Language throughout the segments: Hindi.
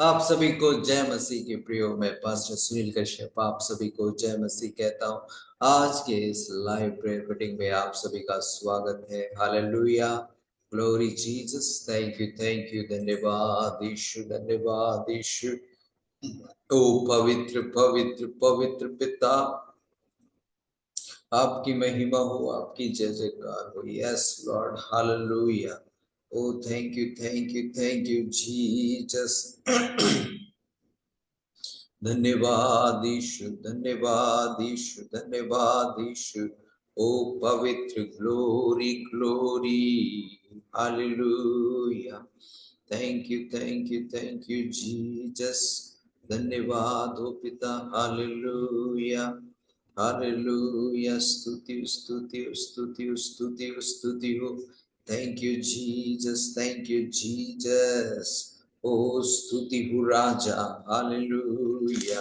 आप सभी को जय मसीह के प्रियो। मैं पास्टर सुनील कश्यप आप सभी को जय मसीह कहता हूँ। आज के इस लाइव प्रेयर मीटिंग में आप सभी का स्वागत है। Hallelujah, glory Jesus. Thank you, धन्यवाद यीशु, धन्यवाद यीशु। ओ पवित्र पवित्र पवित्र पिता, आपकी महिमा हो, आपकी जय जयकार हो। Yes lord, hallelujah. Oh thank you Jesus. धन्यवाद यीशु, धन्यवाद यीशु, धन्यवाद यीशु। ओ पवित्र, glory glory, hallelujah. Thank you Jesus. धन्यवाद हो पिता, हालेलुया हालेलुया। स्तुति स्तुति स्तुति स्तुति स्तुति हो। Thank you Jesus. ओ स्तुति हो राजा, हालेलुया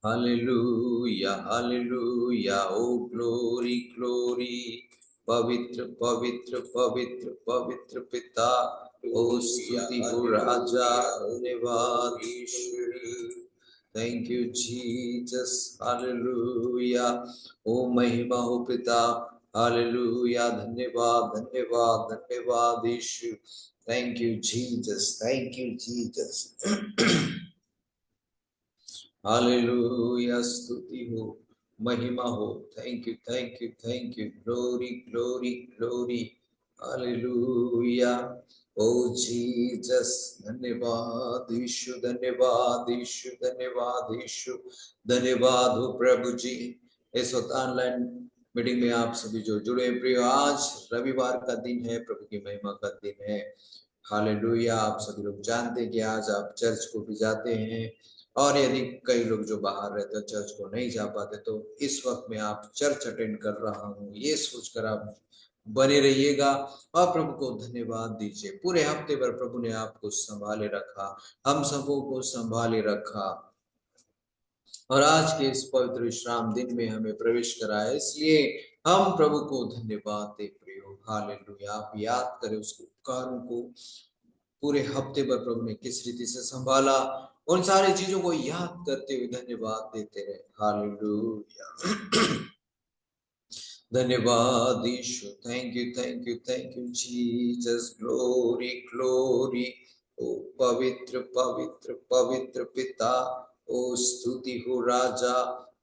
हालेलुया हालेलुया। ओ ग्लोरी ग्लोरी, पवित्र पवित्र पवित्र पवित्र पिता। ओ स्तुति हो राजा, धन्यवाद ईश्वर। Thank you Jesus, hallelujah. ओ महिमा हो पिता, हालेलुया। धन्यवाद धन्यवाद धन्यवाद Yeshu. Thank you Jesus, thank you Jesus. Hallelujah, स्तुति हो, महिमा हो। Thank you, glory glory glory, hallelujah. ओ जीसस, धन्यवाद यीशु, धन्यवाद यीशु, धन्यवाद यीशु। धन्यवाद हो प्रभु जी। इस वक्त ऑनलाइन मीटिंग में आप सभी जो जुड़े प्रिय, आज रविवार का दिन है, प्रभु की महिमा का दिन है। हालेलुया। आप सभी लोग जानते हैं कि आज आप चर्च को भी जाते हैं, और यदि कई लोग जो बाहर रहते हैं चर्च को नहीं जा पाते, तो इस वक्त में आप चर्च अटेंड कर रहा हूँ ये सोचकर आप बने रहिएगा और प्रभु को धन्यवाद दीजिए। पूरे हफ्ते भर प्रभु ने आपको संभाले रखा, हम सबों को संभाले रखा, और आज के इस पवित्र विश्राम दिन में हमें प्रवेश कराया, इसलिए हम प्रभु को धन्यवाद दे प्रियो। हालेलुया। आप याद करें उस उपकारों को, पूरे हफ्ते भर प्रभु ने किस रीति से संभाला, उन सारी चीजों को याद करते हुए धन्यवाद देते रहे। हालेलुया। धन्यवाद Yeshu. Thank you Jesus. Glory glory. ओ पवित्र पवित्र पवित्र पिता, ओ स्तुति हो राजा।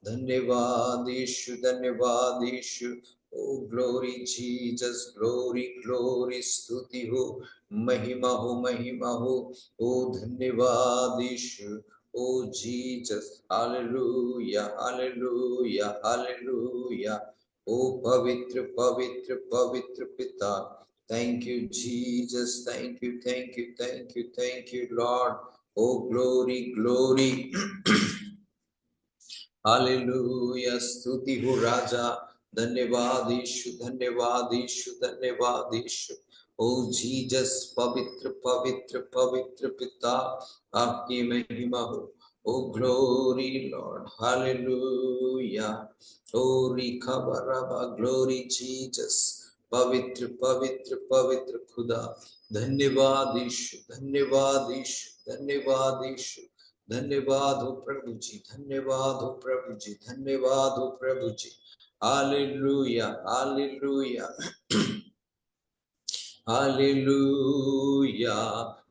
धन्यवाद यीशु, धन्यवाद यीशु। ओ ग्लोरी जीसस, ग्लोरी ग्लोरी, स्तुति हो, महिमा हो, महिमा हो। ओ धन्यवाद यीशु, ओ जीसस। Hallelujah hallelujah hallelujah. ओ पवित्र पवित्र पवित्र पिता। Thank you Jesus, thank you lord. ओ ग्लोरी ग्लोरी। हालेलुया, स्तुति हो राजा। धन्यवाद यीशु, धन्यवाद यीशु, धन्यवाद यीशु। ओ जीसस, पवित्र पवित्र पवित्र पिता, आपकी महिमा हो। ओ ग्लोरी लॉर्ड, हालेलुया। ओ रिखा बराबा, ग्लोरी जीसस, पवित्र पवित्र पवित्र खुदा। धन्यवाद यीशु, धन्यवाद यीशु, धन्यवाद यीशु। धन्यवाद हो प्रभु जी, धन्यवाद हो प्रभु जी, धन्यवाद हो प्रभु जी। Hallelujah hallelujah hallelujah.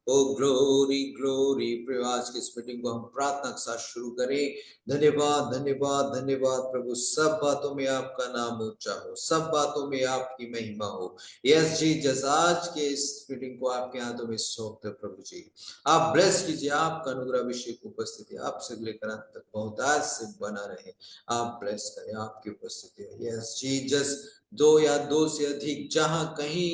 ओ ग्लोरी ग्लोरी। आज के इस मीटिंग को हम प्रार्थना के साथ शुरू करें। धन्यवाद धन्यवाद धन्यवाद प्रभु, सब बातों में आपका नाम ऊंचा हो, सब बातों में आपकी महिमा हो। यस जीसस, आज के इस मीटिंग को आपके हाथों में सौंपते प्रभु जी। आप ब्लेस कीजिए, आपका अनुग्रह अभिषेक उपस्थिति आपसे लेकर अंत तक बहुतायत से बना रहे। आप ब्लेस करें, आपकी उपस्थिति है। यस जीसस, दो या दो से अधिक जहां कहीं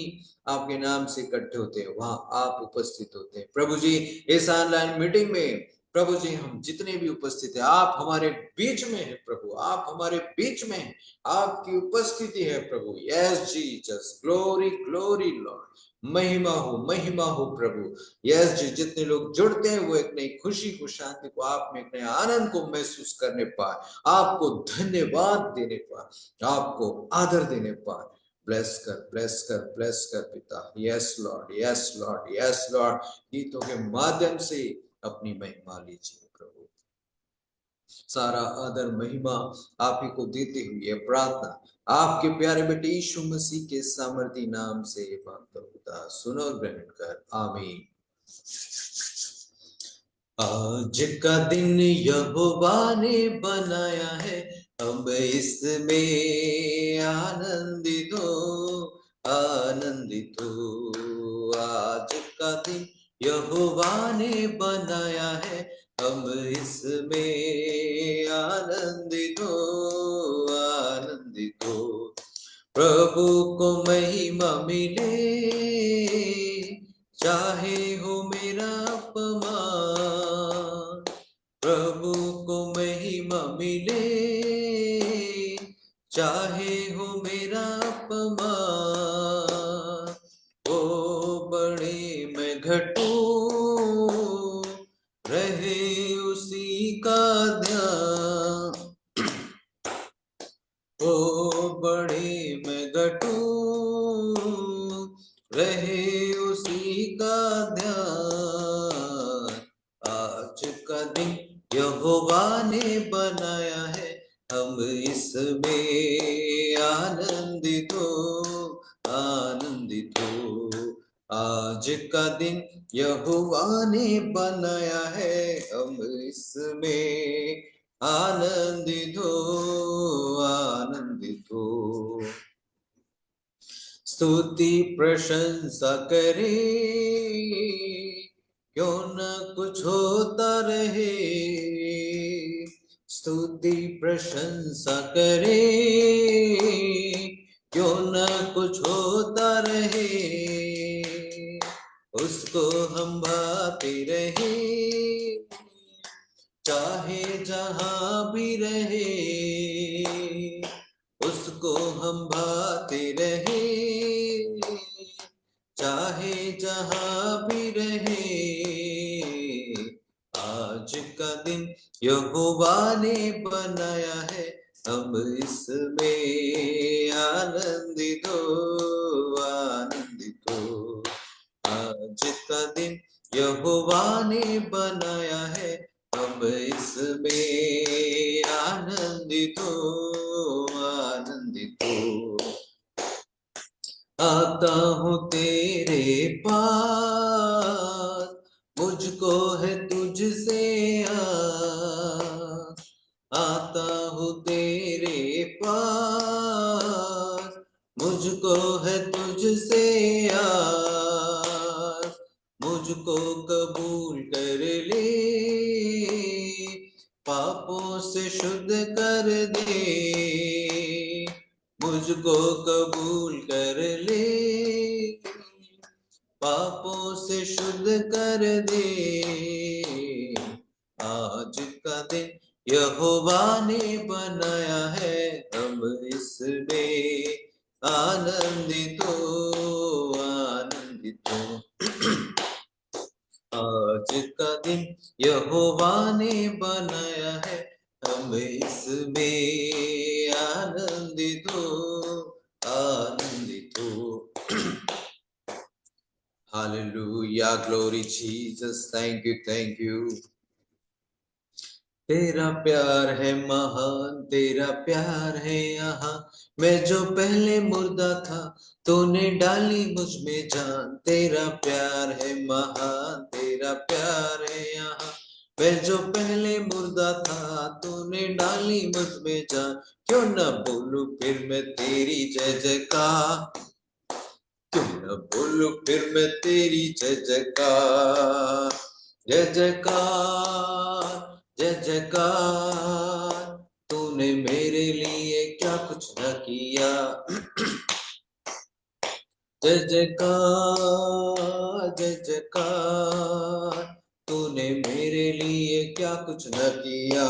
आपके नाम से इकट्ठे होते हैं, वहां आप उपस्थित होते हैं प्रभु जी। इस ऑनलाइन मीटिंग में प्रभु जी हम जितने भी उपस्थित हैं, आप हमारे बीच में हैं प्रभु, आप हमारे बीच में हैं, आपकी उपस्थिति है प्रभु। Yes Jesus, glory glory lord, महिमा हो प्रभु। यस जी, जितने लोग जुड़ते हैं वो एक नई खुशी को, शांति को, आप में एक नया आनंद को महसूस करने पाए, आपको धन्यवाद देने पाए, आपको आदर देने पाए। ब्लेस कर, ब्लेस कर, ब्लेस कर पिता। Yes lord, yes lord, yes Lord. गीतों के माध्यम से अपनी महिमा लीजिए प्रभु। सारा आदर महिमा आप ही को देते हुए प्रार्थना आपके प्यारे बेटे यीशु मसीह के सामर्थी नाम से मांगता हूं पिता, सुनो और ग्रहण कर, आमीन। आज का दिन यहोवा ने बनाया है, अब इसमें आनंदित हो, आनंदित हो। आज का दिन यहोवा ने बनाया है, अब इसमें आनंदित हो, आनंदित हो। प्रभु को महिमा मिले, चाहे हो मेरा अपमान। प्रभु को महिमा मिले, चाहे हो मेरा अपमान। ओ बड़े मैं घटूं, रहे उसी का ध्यान। ओ बड़े मैं घटूं, रहे उसी का ध्यान। आज का दिन यहोवा ने बनाया है, हम इसमें आनंदित हो, आनंदित हो। आज का दिन यहोवा ने बनाया है, हम इसमें आनंदित हो, आनंदित हो। स्तुति प्रशंसा करे, क्यों न कुछ होता रहे। स्तुति प्रशंसा करे, क्यों न कुछ होता रहे। उसको हम भाते रहे, चाहे जहां भी रहे। उसको हम भाते रहे, चाहे जहां भी रहे। आज का दिन यहोवा ने बनाया है, हम इसमें आनंदित हो, आनंदित हो। आज का दिन यहोवा ने बनाया है, हम इसमें आनंदित हो, आनंदित हो। आता हूँ तेरे पास, मुझको है तुझसे आस। आता हूँ तेरे पास, मुझको है तुझसे आस। मुझको कबूल कर ले, पापों से शुद्ध कर दे। मुझको कबूल कर ले, पापों से शुद्ध कर दे। आज का दिन यहोवा ने बनाया है, हम इसमें आनंदित हो, आनंदित हो। आज का दिन यहोवा ने बनाया है, हम इसमें आनंदित हो, आनंदित हो। Hallelujah, glory Jesus, thank you, thank you. तेरा प्यार है महान, तेरा प्यार है यहाँ। मैं जो पहले मुर्दा था, तूने डाली मुझ में जान। तेरा प्यार है महान, तेरा प्यार है यहाँ। मैं जो पहले मुर्दा था, तूने डाली मुझ में जान। क्यों न बोलूं फिर मैं तेरी जय जयकार, क्यों न बोलूं फिर मैं तेरी जय जयकार। जय जयकार, जय जयकार, तूने मेरे लिए क्या कुछ न किया। जय जयकार, जय जयकार, तूने मेरे लिए क्या कुछ न किया।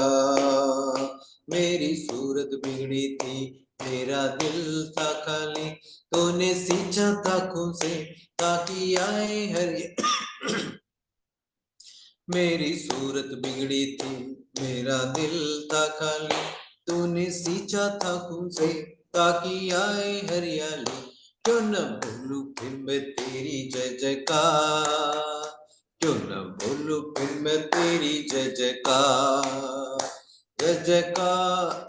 मेरी सूरत बिगड़ी थी, मेरा दिल था खाली, तूने सींचा था खून से ताकि आए हरि। मेरी सूरत बिगड़ी थी, मेरा दिल था खाली, तूने सींचा था खून से ताकि आए हरियाली। क्यों न बोलूं फिर मैं तेरी जय जयकार, क्यों न बोलूं फिर मैं तेरी जय जयकार। जय जयकार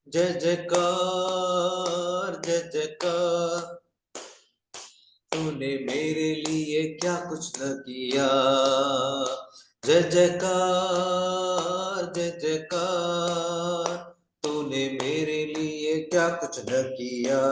जय जयकार जय जयकार। तूने मेरे लिए क्या कुछ न किया। जय जयकार जय जयकार। तूने मेरे लिए क्या कुछ न किया।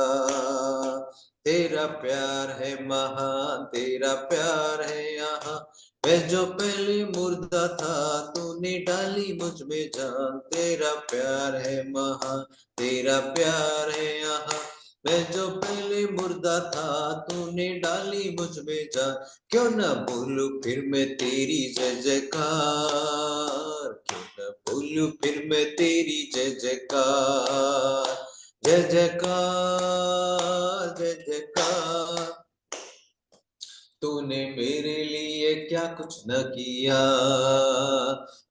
तेरा प्यार है महान, तेरा प्यार है यहाँ। मैं जो पहले मुर्दा था, तूने डाली मुझ में जान। तेरा प्यार है महान, तेरा प्यार है यहाँ। मैं जो पहले मुर्दा था, तूने डाली मुझ में जान। क्यों न बोलूं फिर मैं तेरी जय जयकार, क्यों न बोलूं फिर मैं तेरी जय जयकार। जय जयकार जय जयकार। तूने मेरे लिए क्या कुछ न किया।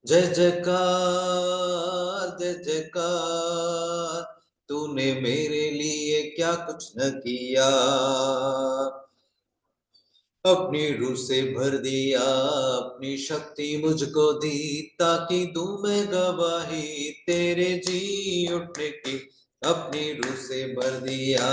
जय जयकार जय जयकार। तूने मेरे लिए क्या कुछ न किया। अपनी रूह से भर दिया, अपनी शक्ति मुझको दी, ताकि दूं मैं गवाही तेरे जी उठने की। अपनी रूह से भर दिया,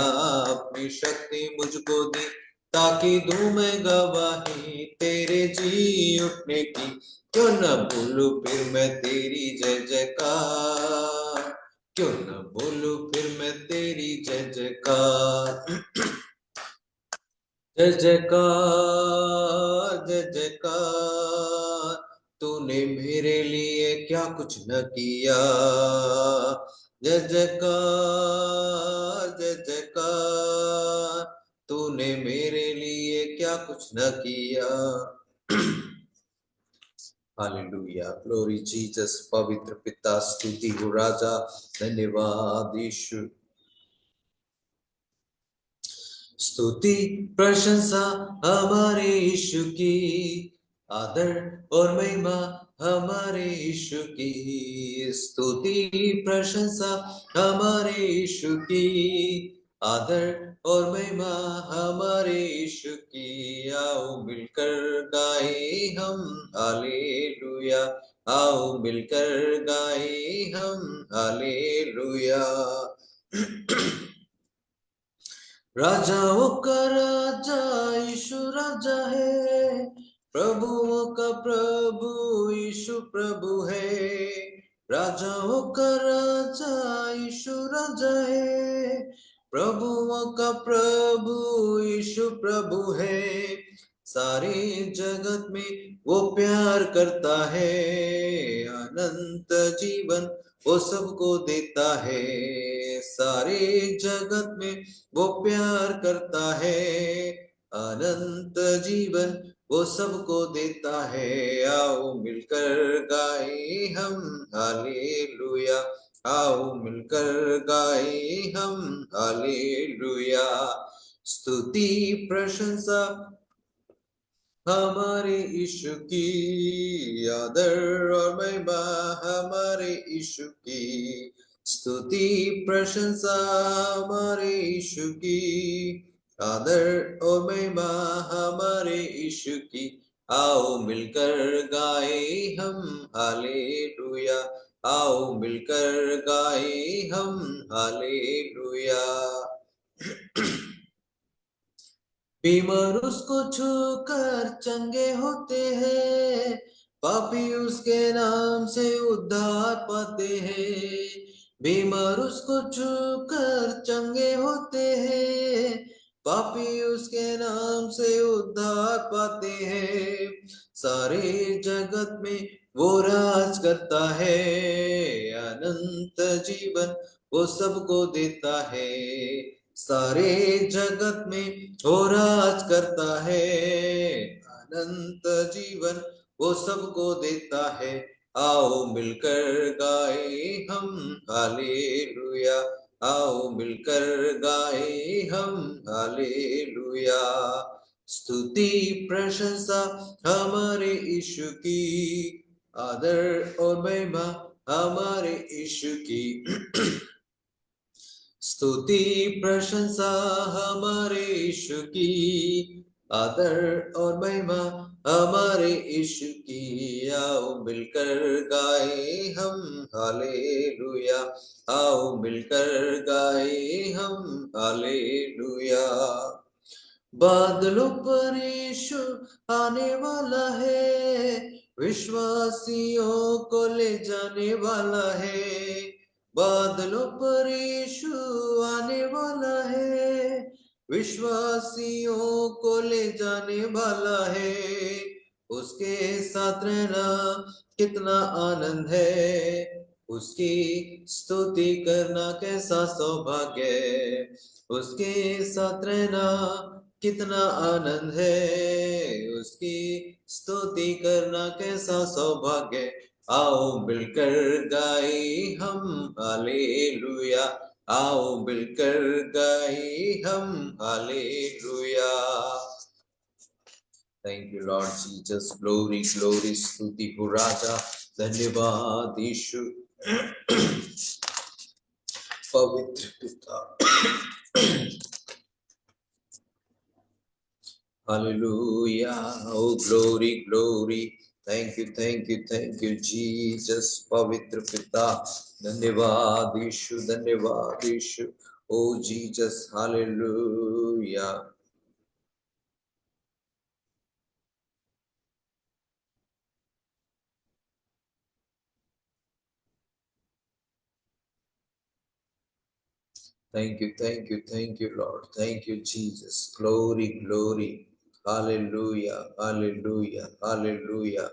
अपनी शक्ति मुझको दी, ताकि दूं मैं गवाही तेरे जी उठने की। क्यों न बोलूं फिर मैं तेरी जय जयकार, क्यों न बोलूं फिर मैं तेरी जय जयकार। जय जयकार जय जयकार। तूने मेरे लिए क्या कुछ न किया। जय जयकार जय जयकार। तूने मेरे लिए क्या कुछ न किया। Hallelujah, glory Jesus. पवित्र पिता, स्तुति हो राजा, धन्यवाद यीशु। स्तुति प्रशंसा हमारे यीशु की, आदर और महिमा हमारे यीशु की। स्तुति प्रशंसा हमारे यीशु की, आदर और महिमा हमारे यीशु की। आओ मिलकर गाए हम हालेलुया, आओ मिलकर गाए हम हालेलुया। राजाओं का राजा यीशु राजा है, प्रभुओं का प्रभु यीशु प्रभु है। राजाओं का राजा यीशु राजा है, प्रभुओं का प्रभु यीशु प्रभु है। सारे जगत में वो प्यार करता है, अनंत जीवन वो सबको देता है। सारे जगत में वो प्यार करता है, अनंत जीवन वो सबको देता है। आओ मिलकर गाए हम हालेलुया, आओ मिलकर गाए हम हालेलुया। स्तुति प्रशंसा हमारे यीशु की, आदर और महिमा हमारे यीशु की। स्तुति प्रशंसा हमारे यीशु की, आदर और महिमा हमारे यीशु की। आओ मिलकर गाए हम हालेलुया, आओ मिलकर गाए हम हालेलुया। बीमार उसको छूकर चंगे होते हैं, पापी उसके नाम से उद्धार पाते हैं। बीमार उसको छूकर चंगे होते हैं, पापी उसके नाम से उद्धार पाते हैं। सारे जगत में वो राज करता है, अनंत जीवन वो सबको देता है। सारे जगत में वो राज करता है, अनंत जीवन वो सबको देता है। आओ मिलकर गाए हम हालेलुया, आओ मिलकर गाए हम हालेलुया। स्तुति प्रशंसा हमारे यीशु की, आदर और महिमा हमारे यीशु की। स्तुति प्रशंसा हमारे यीशु की, आदर और महिमा हमारे यीशु की। आओ मिलकर गाए हम हालेलुया, आओ मिलकर गाए हम हालेलुया। बादलों पर यीशु आने वाला है, विश्वासियों को ले जाने वाला है। बादलों पर यीशु आने वाला है, विश्वासियों को ले जाने वाला है। उसके साथ रहना कितना आनंद है, उसकी स्तुति करना कैसा सौभाग्य है। उसके साथ रहना कितना आनंद है, उसकी स्तुति करना कैसा सौभाग्य। आओ मिलकर गाए हम हालेलुया, आओ मिलकर गाए हम hallelujah. Thank you Lord Jesus, glory glory, स्तुति हो राजा, धन्यवाद यीशु। पवित्र पिता, hallelujah, oh glory glory, thank you Jesus, पवित्र पिता, धन्यवाद यीशु, oh Jesus, hallelujah। Thank you Lord, thank you Jesus, glory glory, hallelujah, hallelujah, hallelujah।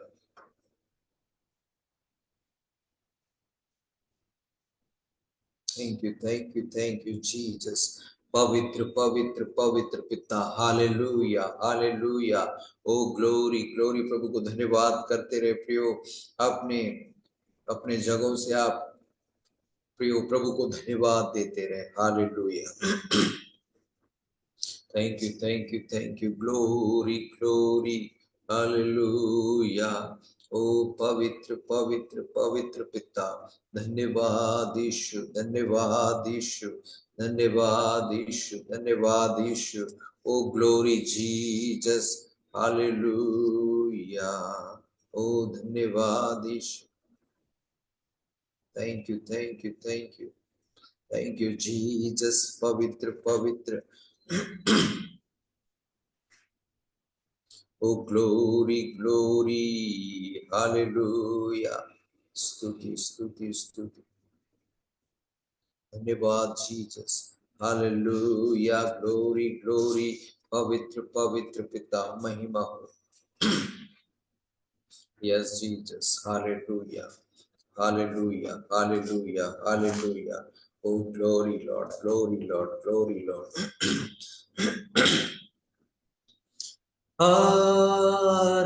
Thank you Jesus, पवित्र पवित्र पवित्र पिता, हालेलुया हालेलुया, ओ ग्लोरी ग्लोरी। प्रभु को धन्यवाद करते रहे प्रियो, अपने अपने जगहों से आप प्रियो प्रभु को धन्यवाद देते रहे। Hallelujah, thank you, glory glory, hallelujah. ओ पवित्र पवित्र पवित्र पिता, धन्यवाद यीशु, धन्यवाद यीशु, धन्यवाद यीशु, धन्यवाद यीशु। ओ ग्लोरी जीसस, हालेलुया, ओ धन्यवाद यीशु। थैंक यू जीसस, पवित्र पवित्र। Oh glory glory, hallelujah, स्तुति स्तुति स्तुति, धन्यवाद जीसस, हालेलुया, ग्लोरी ग्लोरी, पवित्र पवित्र पिता, महिमा हो। Yes Jesus, hallelujah hallelujah hallelujah hallelujah. Oh glory Lord, glory Lord, glory Lord। आराधना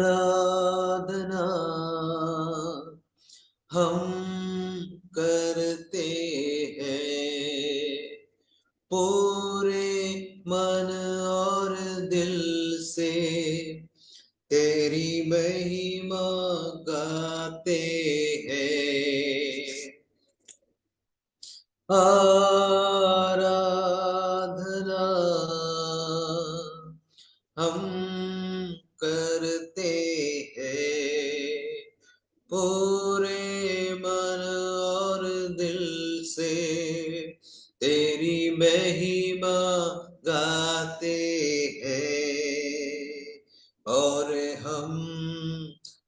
हम करते हैं पूरे मन और दिल से, तेरी महिमा गाते हैं। आराधना हम करते हैं पूरे मन और दिल से, तेरी महिमा गाते हैं। और हम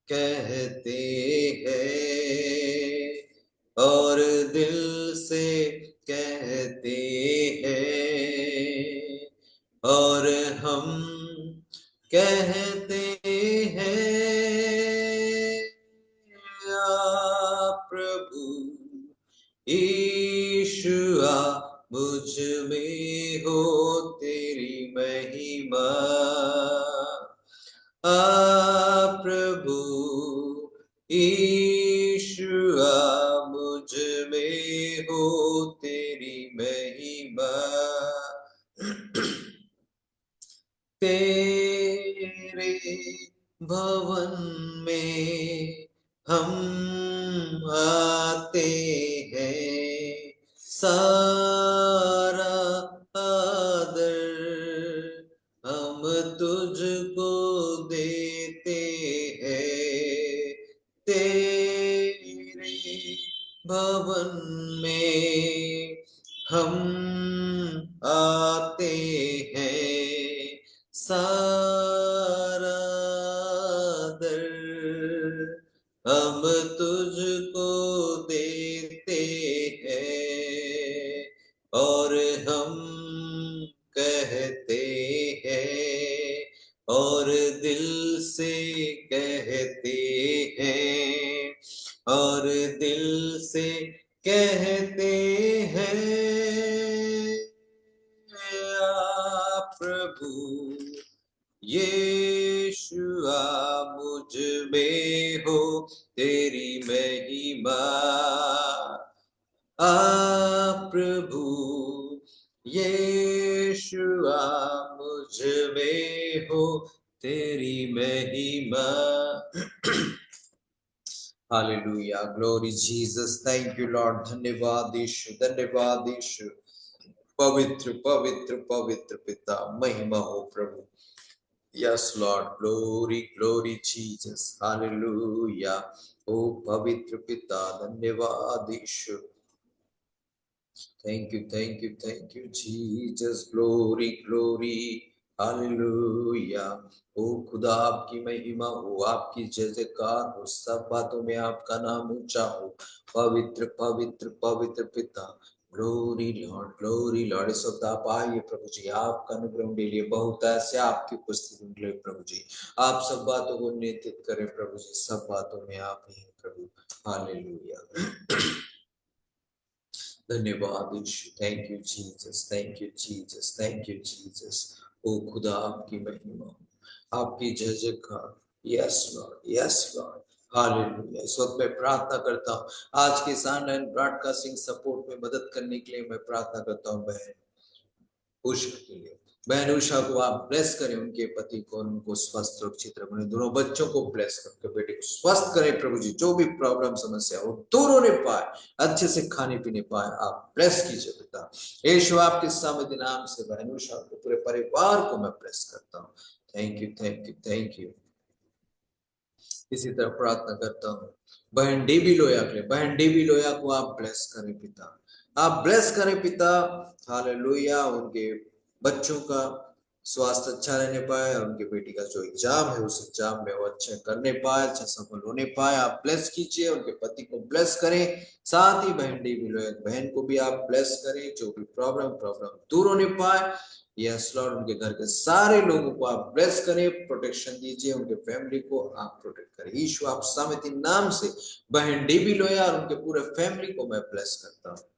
कहते हैं और दिल से कहते हैं, और हम कहते हैं, प्रभु यीशु आ मुझ में हो तेरी महिमा। प्रभु यीशु आ मुझ में हो तेरी महिमा। तेरे भवन में हम आते हैं, सारे तुझको देते हैं, तेरे भवन में हम आते हैं, सारा दर हम तुझको देते हैं, और हम कहते हैं, और दिल से कहते हैं, और दिल से कहते हैं, आप प्रभु यीशुआ मुझ में हो तेरी महिमा, आप प्रभु यीशुआ मुझ में हो तेरी महिमा। Hallelujah, glory Jesus, thank you Lord, धन्यवाद यीशु, धन्यवाद यीशु। पवित्र पवित्र पवित्र पिता, महिमा हो प्रभु। Yes, Lord. Glory, glory, Jesus. Hallelujah. Oh, पवित्र पिता, धन्यवाद यीशु। Thank you, thank you, thank you, Jesus. Glory, glory. Hallelujah. ओ खुदा, आपकी महिमा हो, आपकी जय जयकार हो, सब बातों में आपका नाम ऊंचा हो। पवित्र पवित्र पवित्र पिता, ग्लोरी लॉर्ड, ग्लोरी लॉर्ड। इस वक्त आप आइए प्रभु जी, आपका अनुग्रह उनके लिए बहुत ऐसे आपकी उपस्थिति उनके लिए प्रभु जी। आप सब बातों को नियंत्रित करें प्रभु जी, सब बातों में आप ही हैं प्रभु। हालेलुया, धन्यवाद Yeshu, thank you Jesus, thank you Jesus, thank you Jesus. ओ खुदा, आपकी महिमा हो, आपकी जय जयकार। Yes lord, yes lord, hallelujah. इस वक्त मैं प्रार्थना करता हूँ, आज के इस ऑनलाइन ब्रॉडकास्टिंग सपोर्ट में मदद करने के लिए मैं प्रार्थना करता हूँ बहन उषा के लिए। बहन उषा को आप ब्लेस करें, उनके पति को, उनको स्वस्थ सुरक्षित रखें, दोनों बच्चों को ब्लेस करके बेटे को स्वस्थ करें प्रभु जी। जो भी प्रॉब्लम समस्या वो दूर होने पाए, अच्छे से खाने पीने पाए, आप ब्लेस कीजिए पिता यीशु। आपके सामर्थ्य नाम से बहन उषा को, पूरे परिवार को मैं ब्लेस करता हूँ। Thank you, thank you, thank you. इसी तरह प्रार्थना करता हूँ बहन डेबी लोया के लिए। बहन डेबी लोया को आप ब्लेस करें पिता, आप ब्लेस करें पिता। हालेलुया, उनके बच्चों का स्वास्थ्य अच्छा रहने पाए, और उनके बेटी का जो एग्जाम है उस एग्जाम में वो अच्छे करने पाए, अच्छा सफल होने पाए, आप ब्लेस कीजिए। उनके पति को ब्लेस करें, साथ ही बहन डेबी लोया बहन को भी आप ब्लेस करें, जो भी प्रॉब्लम दूर होने पाए। यस लॉर्ड, उनके घर के सारे लोगों को आप ब्लेस करें, प्रोटेक्शन दीजिए, उनके फैमिली को आप प्रोटेक्ट करें। ईश्वर आप सामर्थी नाम से बहन डेबी लोया और उनके पूरे फैमिली को मैं ब्लेस करता हूँ।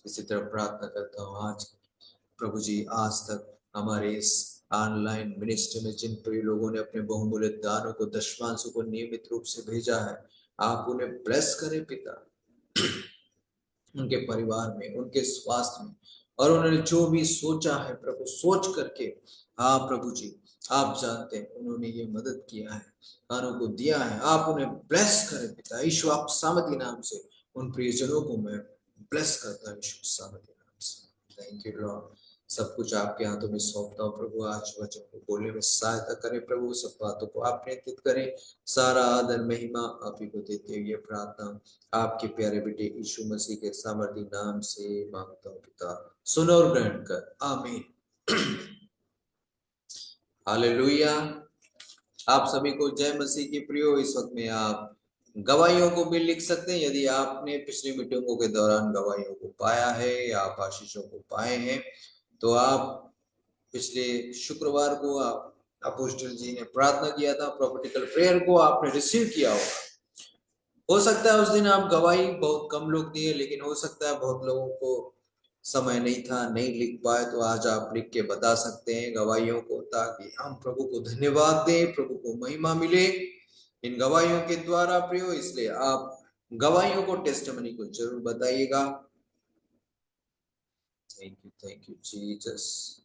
इसी तरह प्रार्थना करता हूँ आज प्रभु जी, आज तक हमारे इस ऑनलाइन मिनिस्ट्री में जिन भी लोगों ने अपने बहुमूल्य दानों को, दशमांशों को नियमित रूप से भेजा है, आप उन्हें ब्लेस करें पिता, उनके परिवार में, उनके स्वास्थ्य में, और उन्होंने जो भी सोचा है प्रभु, सोच करके, हाँ प्रभु जी, आप जानते हैं उन्होंने ये मदद किया है, दानों को दिया है, आप उन्हें ब्लेस करें पिता यीशु। आप सामर्थी नाम से उन प्रियजनों को मैं ब्लेस करता हूँ यीशु, सामर्थी नाम से। थैंक यू लॉर्ड, सब कुछ आपके हाथों में सौंपता हूँ प्रभु। आज वचन को बोलने में सहायता करें प्रभु, सब बातों को आप नियंत्रित करें, सारा आदर महिमा आप ही को देते हुए प्रार्थना आपके प्यारे बेटे यीशु मसीह के सामर्थी नाम से मांगता हूँ पिता, सुनो और ग्रहण कर, आमीन। हालेलुया। आप सभी को जय मसीह की प्रियो। इस वक्त में आप गवाहियों को भी लिख सकते हैं, यदि आपने पिछली मीटिंगों के दौरान गवाहियों को पाया है या आप आशीषों को पाए हैं, तो आप पिछले शुक्रवार को आप अपोस्टल जी ने प्रार्थना किया था, प्रोफेटिकल प्रेयर को आपने रिसीव किया होगा। हो सकता है उस दिन आप गवाही बहुत कम लोग दिए, लेकिन हो सकता है बहुत लोगों को समय नहीं था, नहीं लिख पाए, तो आज आप लिख के बता सकते हैं गवाहियों को, ताकि हम प्रभु को धन्यवाद दें, प्रभु को महिमा मिले इन गवाहियों के द्वारा प्रियो। इसलिए आप गवाहियों को, टेस्टिमनी को जरूर बताइएगा। Thank you Jesus.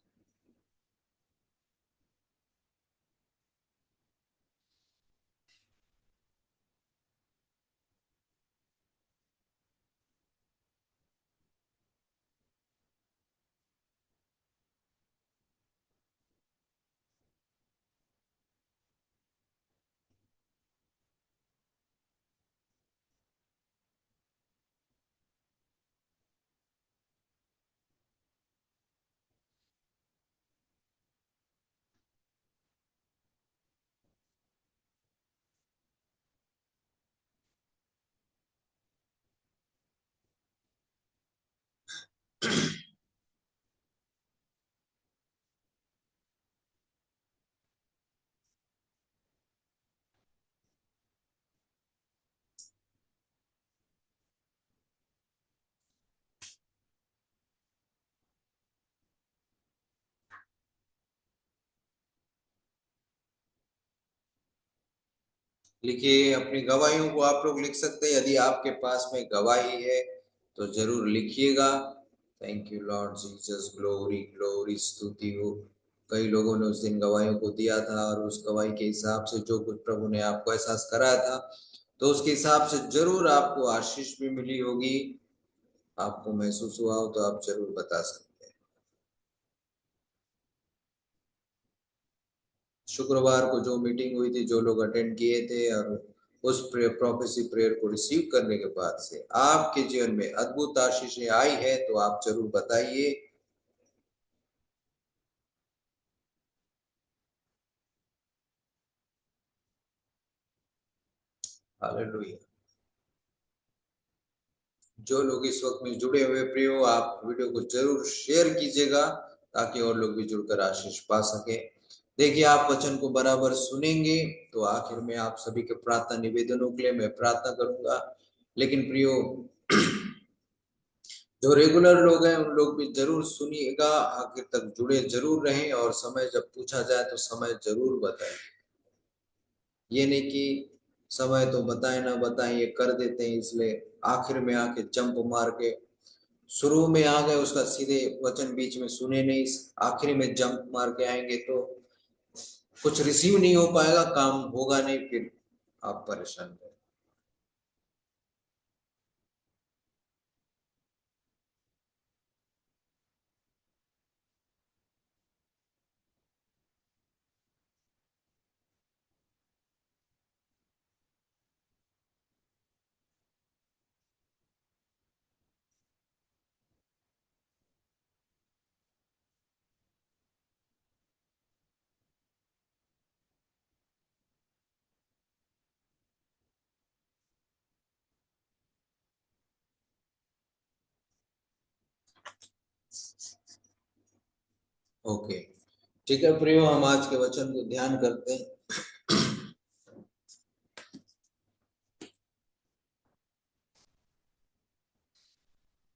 लिखिए अपनी गवाहियों को आप लोग लिख सकते हैं। यदि आपके पास में गवाही है तो जरूर लिखिएगा। Thank you Lord Jesus, glory glory, स्तुति हो। कई लोगों ने उस दिन गवाहियों को दिया था और उस गवाही के हिसाब से जो कुछ प्रभु ने आपको एहसास कराया था तो उसके हिसाब से जरूर आपको आशीष भी मिली होगी। आपको महसूस हुआ हो तो आप जरूर बता सकते हैं। शुक्रवार को जो मीटिंग हुई थी, जो लोग अटेंड किए थे और उस प्रोफेसी प्रेयर को रिसीव करने के बाद से आपके जीवन में अद्भुत आशीषें आई है तो आप जरूर बताइए। हालेलुया। जो लोग इस वक्त में जुड़े हुए प्रियो, आप वीडियो को जरूर शेयर कीजिएगा ताकि और लोग भी जुड़कर आशीष पा सके। देखिए आप वचन को बराबर सुनेंगे तो आखिर में आप सभी के प्रार्थना निवेदनों के लिए मैं प्रार्थना करूंगा। लेकिन प्रियो, जो रेगुलर लोग हैं उन लोग भी जरूर सुनिएगा, आखिर तक जुड़े जरूर रहें और समय जब पूछा जाए तो समय जरूर बताएं। ये नहीं कि समय तो बताएं ना बताएं ये कर देते हैं, इसलिए आखिर में आके जंप मार के शुरू में आ गए, उसका सीधे वचन बीच में सुने नहीं, आखिरी में जंप मार के आएंगे तो कुछ रिसीव नहीं हो पाएगा, काम होगा नहीं, फिर आप परेशान हैं। ओके, ठीक है प्रियो, हम आज के वचन को ध्यान करते हैं।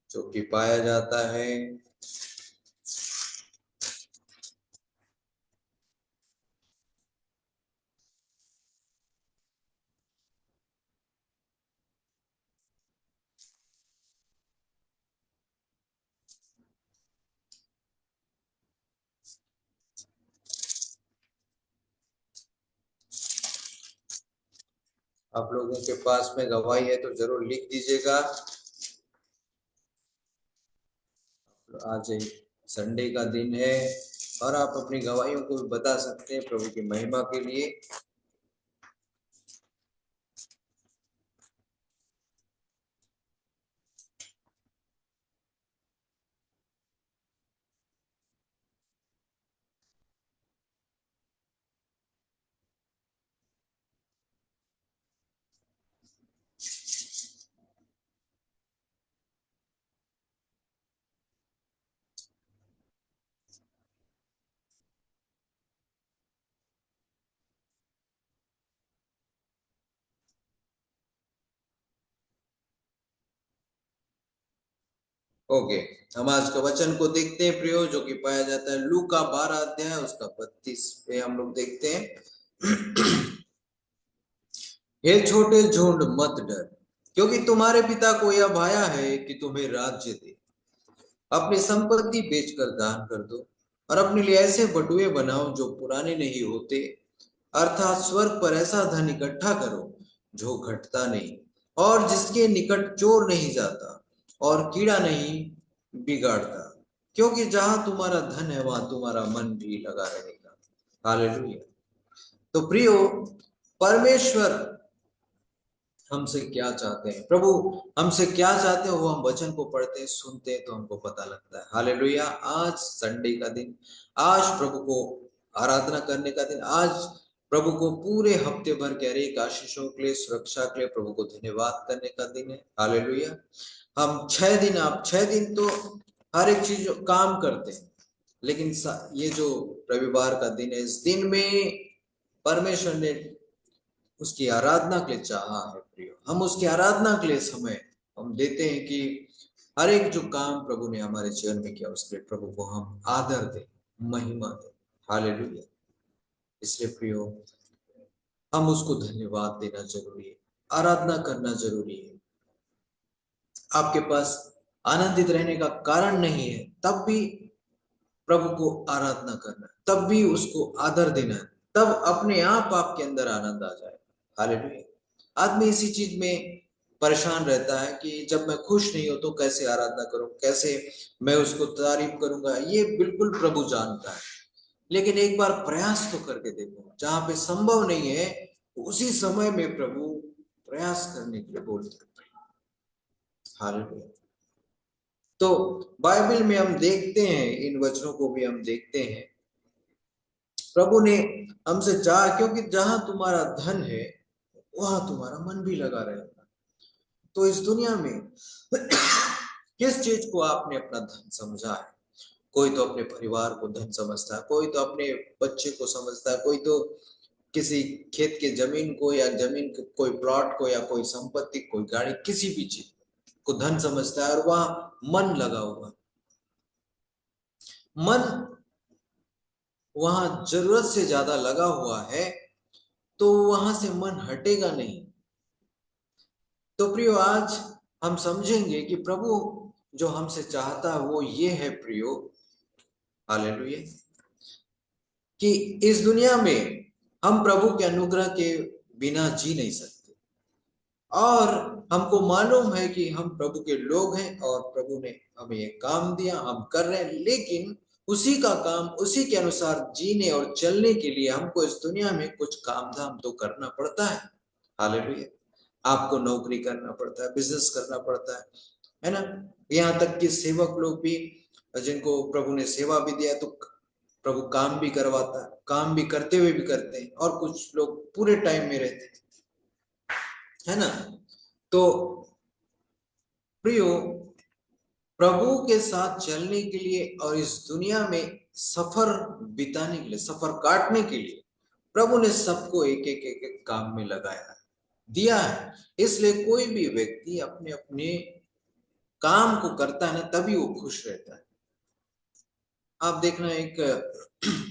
जो कि पाया जाता है आप लोगों के पास में गवाही है तो जरूर लिख दीजिएगा। आज संडे का दिन है और आप अपनी गवाहियों को भी बता सकते हैं प्रभु की महिमा के लिए। ओके, हम आज का वचन को देखते हैं प्रियो, जो कि पाया जाता है लूका 12 अध्याय उसका 32 पे हम लोग देखते हैं। हे छोटे झुंड मत डर, क्योंकि तुम्हारे पिता को यह भाया है कि तुम्हें राज्य दे। अपनी संपत्ति बेचकर दान कर दो और अपने लिए ऐसे बटुए बनाओ जो पुराने नहीं होते, अर्थात स्वर्ग पर ऐसा धन इकट्ठा करो जो घटता नहीं और जिसके निकट चोर नहीं जाता और कीड़ा नहीं बिगाड़ता, क्योंकि जहां तुम्हारा धन है वहां तुम्हारा मन भी लगा रहेगा। हालेलुया। तो प्रियो, परमेश्वर हमसे क्या चाहते हैं, प्रभु हमसे क्या चाहते हैं, वो हम वचन को पढ़ते हैं सुनते हैं तो हमको पता लगता है। हालेलुया। आज संडे का दिन, आज प्रभु को आराधना करने का दिन, आज प्रभु को पूरे हफ्ते भर के हरेक आशीषों के लिए, सुरक्षा के लिए प्रभु को धन्यवाद करने का दिन है। हालेलुया। हम 6 दिन, आप 6 दिन तो हर एक चीज काम करते हैं, लेकिन ये जो रविवार का दिन है, इस दिन में परमेश्वर ने उसकी आराधना के लिए चाहा है प्रियो। हम उसकी आराधना के लिए समय हम देते हैं कि हर एक जो काम प्रभु ने हमारे जीवन में किया उसके लिए प्रभु को हम आदर दें, महिमा दें। हालेलुया। इसलिए प्रियो, हम उसको धन्यवाद देना जरूरी है, आराधना करना जरूरी है। आपके पास आनंदित रहने का कारण नहीं है, तब भी प्रभु को आराधना करना है, तब भी उसको आदर देना है, तब अपने आप आपके अंदर आनंद आ जाए। हालेलुया। आदमी इसी चीज में परेशान रहता है कि जब मैं खुश नहीं हूं तो कैसे आराधना करूं, कैसे मैं उसको तारीफ करूंगा। ये बिल्कुल प्रभु जानता है, लेकिन एक बार प्रयास तो करके देखो। जहां पे संभव नहीं है उसी समय में प्रभु प्रयास करने के लिए बोलते हैं। हालेलुया। तो बाइबल में हम देखते हैं, इन वचनों को भी हम देखते हैं, प्रभु ने हमसे चाहा, क्योंकि जहां तुम्हारा धन है वहां तुम्हारा मन भी लगा रहेगा। तो इस दुनिया में किस चीज को आपने अपना धन समझा है? कोई तो अपने परिवार को धन समझता है, कोई तो अपने बच्चे को समझता है, कोई तो किसी खेत के जमीन को, या जमीन के कोई प्लॉट को, या कोई संपत्ति, कोई गाड़ी, किसी भी चीज को धन समझता है, और वहां मन लगा हुआ। मन वहां जरूरत से ज्यादा लगा हुआ है तो वहां से मन हटेगा नहीं। तो प्रियो, आज हम समझेंगे कि प्रभु जो हमसे चाहता है वो ये है प्रियो, हालेलुया, कि इस दुनिया में हम प्रभु के अनुग्रह के बिना जी नहीं सकते। और हमको मालूम है कि हम प्रभु के लोग हैं और प्रभु ने हमें ये काम दिया, हम कर रहे हैं, लेकिन उसी का काम, उसी के अनुसार जीने और चलने के लिए हमको इस दुनिया में कुछ काम धाम तो करना पड़ता है। हालेलुया। आपको नौकरी करना पड़ता है, बिजनेस करना पड़ता है ना। यहाँ तक कि सेवक लोग भी, जिनको प्रभु ने सेवा भी दिया, तो प्रभु काम भी करवाता है, काम भी करते हुए भी करते हैं, और कुछ लोग पूरे टाइम में रहते हैं, है ना। तो प्रियो, प्रभु के साथ चलने के लिए और इस दुनिया में सफर बिताने के लिए, सफर काटने के लिए प्रभु ने सबको एक एक एक एक काम में लगाया है, दिया है। इसलिए कोई भी व्यक्ति अपने अपने काम को करता है ना, तभी वो खुश रहता है। आप देखना, एक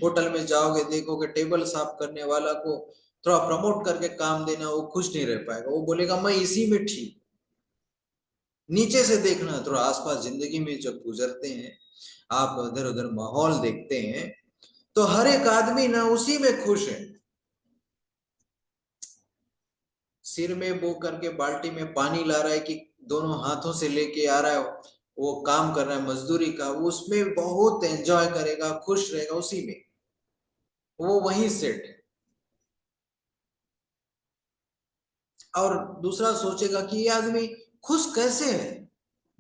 होटल में जाओगे, देखोगे टेबल साफ करने वाला को थोड़ा प्रमोट करके काम देना, वो खुश नहीं रह पाएगा, वो बोलेगा मैं इसी में ठीक। नीचे से देखना, थोड़ा आसपास जिंदगी में जब गुजरते हैं, आप उधर उधर माहौल देखते हैं, तो हर एक आदमी ना उसी में खुश है। सिर में बो करके बाल्टी में पानी ला रहा है कि दोनों हाथों से लेके आ रहा है, वो काम कर रहा है मजदूरी का, वो उसमें बहुत एंजॉय करेगा, खुश रहेगा, उसी में वो वहीं सेट है। और दूसरा सोचेगा कि ये आदमी खुश कैसे है,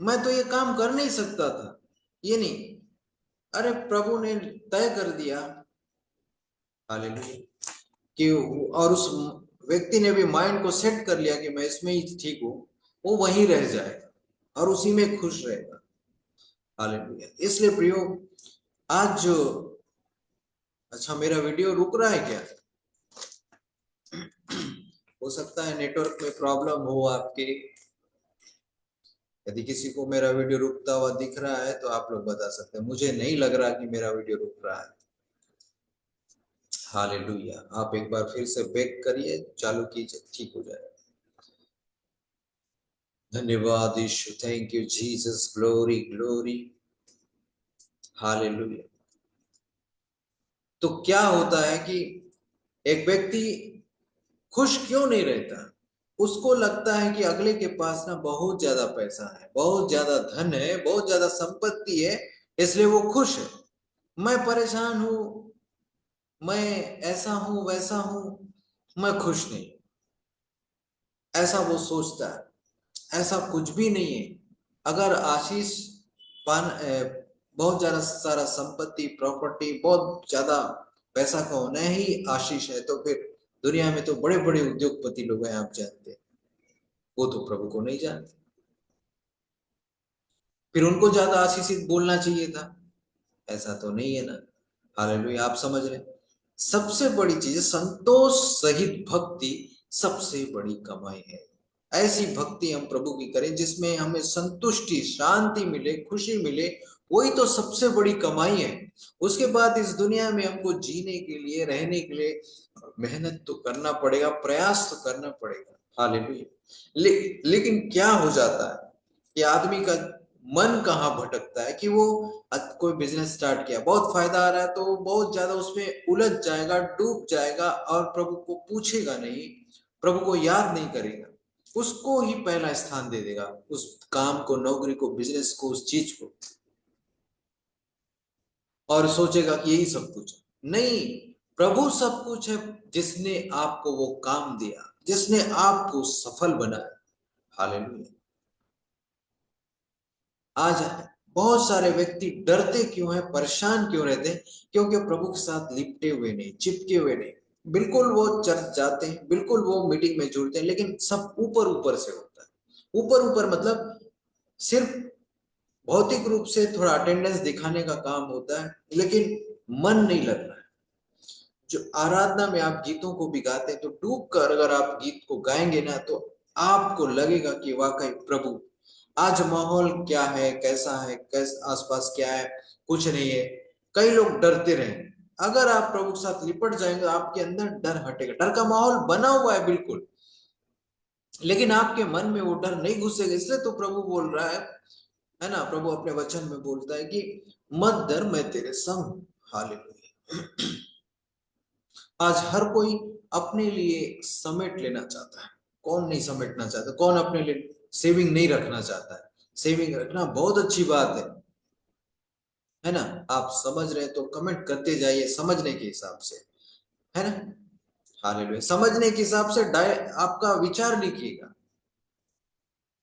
मैं तो ये काम कर नहीं सकता था। ये नहीं, अरे प्रभु ने तय कर दिया, हालेलुया, कि और उस व्यक्ति ने भी माइंड को सेट कर लिया कि मैं इसमें ही ठीक हूं, वो वहीं रह जाएगा और उसी में खुश रहेगा। हालेलुया। इसलिए प्रियो, आज जो, अच्छा मेरा वीडियो रुक रहा है क्या? हो सकता है नेटवर्क में प्रॉब्लम हो आपके। यदि किसी को मेरा वीडियो रुकता हुआ दिख रहा है तो आप लोग बता सकते हैं। मुझे नहीं लग रहा कि मेरा वीडियो रुक रहा है। हालेलुया। आप एक बार फिर से बैक करिए, चालू कीजिए, ठीक हो जाएगा। धन्यवाद Yeshu, thank you Jesus, glory glory, hallelujah. तो क्या होता है कि एक व्यक्ति खुश क्यों नहीं रहता? उसको लगता है कि अगले के पास ना बहुत ज्यादा पैसा है, बहुत ज्यादा धन है, बहुत ज्यादा संपत्ति है, इसलिए वो खुश है। मैं परेशान हूं, मैं ऐसा हूं, वैसा हूं, मैं खुश नहीं, ऐसा वो सोचता है। ऐसा कुछ भी नहीं है। अगर आशीष पान बहुत ज्यादा सारा संपत्ति, प्रॉपर्टी, बहुत ज्यादा पैसा का होना ही आशीष है, तो फिर दुनिया में तो बड़े बड़े उद्योगपति लोग हैं, आप जानते हैं, वो तो प्रभु को नहीं जानते। फिर उनको ज्यादा आशीषित बोलना चाहिए था, ऐसा तो नहीं है ना। हालेलुया। आप समझ रहे हैं? सबसे बड़ी चीज संतोष सहित भक्ति, सबसे बड़ी कमाई है। ऐसी भक्ति हम प्रभु की करें जिसमें हमें संतुष्टि, शांति मिले, खुशी मिले, वही तो सबसे बड़ी कमाई है। उसके बाद इस दुनिया में हमको जीने के लिए, रहने के लिए मेहनत तो करना पड़ेगा, प्रयास तो करना पड़ेगा। हालेलुया। लेकिन क्या हो जाता है कि आदमी का मन कहाँ भटकता है कि वो कोई बिजनेस स्टार्ट किया, बहुत फायदा आ रहा है तो बहुत ज्यादा उसमें उलझ जाएगा, डूब जाएगा और प्रभु को पूछेगा नहीं, प्रभु को याद नहीं करेगा, उसको ही पहला स्थान दे देगा, उस काम को, नौकरी को, बिजनेस को, उस चीज को, और सोचेगा कि यही सब कुछ है। नहीं, प्रभु सब कुछ है, जिसने आपको वो काम दिया, जिसने आपको सफल बनाया। हालेलुया। आज बहुत सारे व्यक्ति डरते क्यों हैं, परेशान क्यों रहते हैं? क्योंकि प्रभु के साथ लिपटे हुए नहीं, चिपके हुए नहीं। बिल्कुल वो चर्च जाते हैं, बिल्कुल वो मीटिंग में जुड़ते हैं, लेकिन सब ऊपर ऊपर से होता है। ऊपर ऊपर मतलब सिर्फ भौतिक रूप से थोड़ा अटेंडेंस दिखाने का काम होता है, लेकिन मन नहीं लग रहा है। जो आराधना में आप गीतों को भी गाते हैं, तो डूब कर अगर आप गीत को गाएंगे ना, तो आपको लगेगा कि वाकई प्रभु, आज माहौल क्या है, कैसा है, आसपास क्या है, कुछ नहीं है। कई लोग डरते रहे, अगर आप प्रभु के साथ लिपट जाएंगे, आपके अंदर डर हटेगा। डर का माहौल बना हुआ है बिल्कुल, लेकिन आपके मन में वो डर नहीं घुसेगा। इसलिए तो प्रभु बोल रहा है ना, प्रभु अपने वचन में बोलता है कि मत डर, मैं तेरे संग। हालेलुया। आज हर कोई अपने लिए समेट लेना चाहता है। कौन नहीं समेटना चाहता? कौन अपने लिए सेविंग नहीं रखना चाहता है? सेविंग रखना बहुत अच्छी बात है ना। आप समझ रहे हैं तो कमेंट करते जाइए, समझने के हिसाब से, है ना। हालेलुया। समझने के हिसाब से आपका विचार लिखिएगा,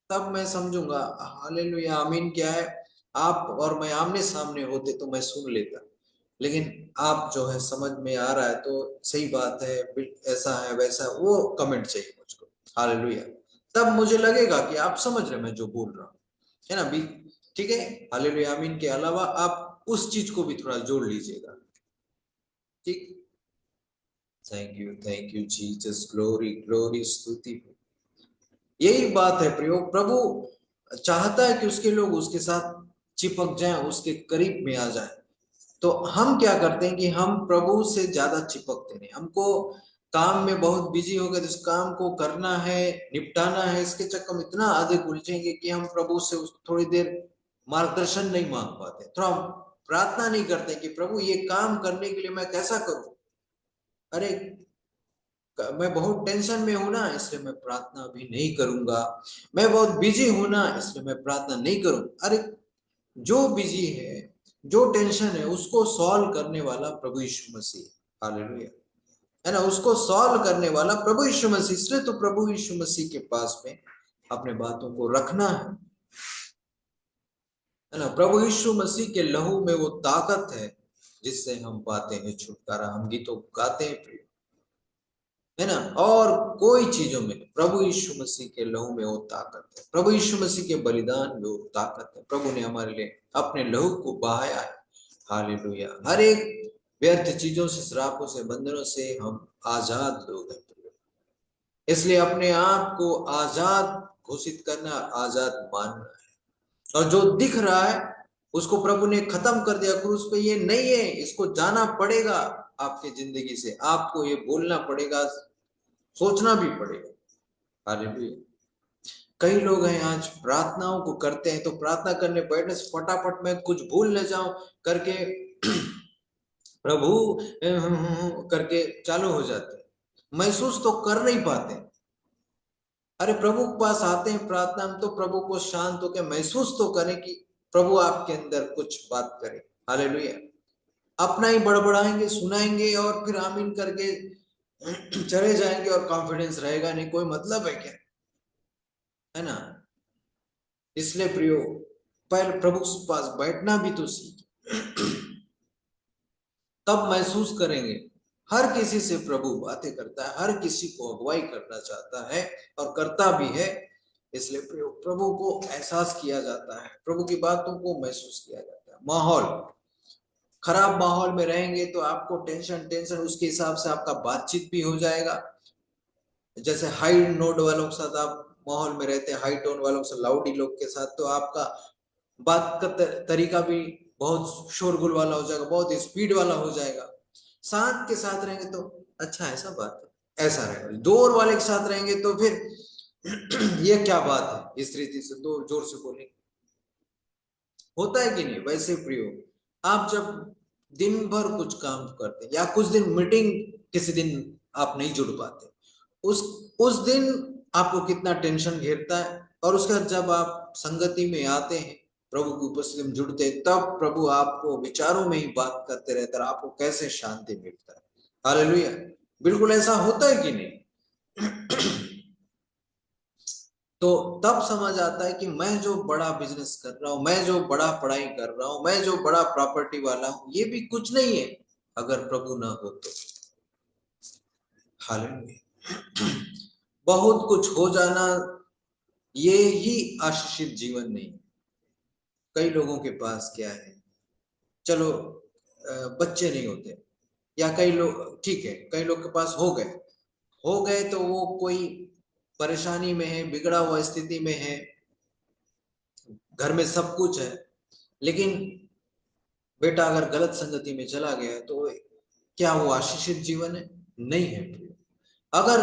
तब मैं समझूंगा। हालेलुया, आमीन। क्या है, आप और मैं आमने सामने होते तो मैं सुन लेता, लेकिन आप जो है समझ में आ रहा है तो सही बात है, ऐसा है वैसा है, वो कमेंट चाहिए मुझको। हालेलुया। तब मुझे लगेगा कि आप समझ रहे मैं जो बोल रहा हूँ, है ना भी। ठीक है। हालेलुया, आमीन के अलावा आप उस चीज को भी थोड़ा जोड़ लीजिएगा। ठीक। Thank you Jesus, glory glory, स्तुति। यही बात है प्रियो, प्रभु चाहता है कि उसके लोग उसके साथ चिपक जाएं, उसके करीब में आ जाएं। तो हम क्या करते हैं कि हम प्रभु से ज्यादा चिपकते नहीं। हमको काम में बहुत बिजी हो गए, तो इस काम को करना है, निपटाना है, इसके चक्कर में इतना अधिक उलझेंगे कि हम प्रभु से थोड़ी देर मार्गदर्शन नहीं मांग पाते, थोड़ा प्रार्थना नहीं करते कि प्रभु ये काम करने के लिए मैं कैसा करूं। अरे मैं बहुत टेंशन में हूं ना, इसलिए मैं प्रार्थना अभी नहीं करूंगा। मैं बहुत बिजी हूं ना, इसलिए मैं प्रार्थना नहीं करूं। अरे जो बिजी है, जो टेंशन है, उसको सॉल्व करने वाला प्रभु यीशु मसीह। हालेलुया, है ना। उसको सॉल्व करने वाला प्रभु यीशु मसीह। इसलिए तो प्रभु यीशु मसीह के पास में अपने बातों को रखना है ना। प्रभु यीशु मसीह के लहू में वो ताकत है जिससे हम पाते हैं छुटकारा। हम गीतों को गाते हैं प्रिय, है ना। और कोई चीजों में प्रभु यीशु मसीह के लहू में वो ताकत है, प्रभु यीशु मसीह के बलिदान में वो ताकत है। प्रभु ने हमारे लिए अपने लहू को बहाया है। हालेलुया। हर एक व्यर्थ चीजों से, श्रापों से, बंधनों से हम आजाद लोग हैं। इसलिए अपने आप को आजाद घोषित करना, आजाद मानना है। और जो दिख रहा है उसको प्रभु ने खत्म कर दिया क्रूस पे, ये नहीं है, इसको जाना पड़ेगा। आपकी जिंदगी से आपको ये बोलना पड़ेगा, सोचना भी पड़ेगा। हालेलुया। कई लोग हैं आज प्रार्थनाओं को करते हैं, तो प्रार्थना करने बैठने से फटाफट मैं कुछ भूल न जाऊं करके प्रभु करके चालू हो जाते हैं, महसूस तो कर नहीं पाते। अरे प्रभु के पास आते हैं प्रार्थना में, तो प्रभु को शांत होकर महसूस तो करें कि प्रभु आपके अंदर कुछ बात करे। हालेलुया। अपना ही बड़बड़ाएंगे, सुनाएंगे और फिर आमीन करके चले जाएंगे, और कॉन्फिडेंस रहेगा नहीं, कोई मतलब है क्या, है ना। इसलिए प्रियो, पहले प्रभु के पास बैठना भी तो सीख, तब महसूस करेंगे। हर किसी से प्रभु बातें करता है, हर किसी को अगुवाई करना चाहता है और करता भी है। इसलिए प्रभु को एहसास किया जाता है, प्रभु की बातों को महसूस किया जाता है। माहौल खराब माहौल में रहेंगे तो आपको टेंशन टेंशन, उसके हिसाब से आपका बातचीत भी हो जाएगा। जैसे हाई नोट वालों के साथ आप माहौल में रहते हैं, हाई टोन वालों से, लाउडी लोग के साथ, तो आपका बात का तरीका भी बहुत शोरगुल वाला हो जाएगा, बहुत स्पीड वाला हो जाएगा। साथ के साथ रहेंगे तो अच्छा, ऐसा बात है, ऐसा रहेगा। जोर वाले के साथ रहेंगे तो फिर ये क्या बात है, इस रीति से तो जोर से बोलेंगे। होता है कि नहीं? वैसे प्रियो, आप जब दिन भर कुछ काम करते हैं या कुछ दिन मीटिंग, किसी दिन आप नहीं जुड़ पाते, उस उस दिन आपको कितना टेंशन घेरता है, और उसके बाद जब आप संगति में आते हैं, प्रभु की उपस्थिति में जुड़ते हैं, तब प्रभु आपको विचारों में ही बात करते रहता है, आपको कैसे शांति मिलता है। हालेलुया। बिल्कुल ऐसा होता है कि नहीं? तो तब समझ आता है कि मैं जो बड़ा बिजनेस कर रहा हूं, मैं जो बड़ा पढ़ाई कर रहा हूं, मैं जो बड़ा प्रॉपर्टी वाला हूं, ये भी कुछ नहीं है अगर प्रभु ना हो तो। हालेलुया। बहुत कुछ हो जाना, ये ही आशीषित जीवन नहीं। कई लोगों के पास क्या है, चलो बच्चे नहीं होते, या कई लोग, ठीक है, कई लोग के पास हो गए तो वो कोई परेशानी में है, बिगड़ा हुआ स्थिति में है, घर में सब कुछ है, लेकिन बेटा अगर गलत संगति में चला गया है तो क्या वो आशीषित जीवन है? नहीं है। अगर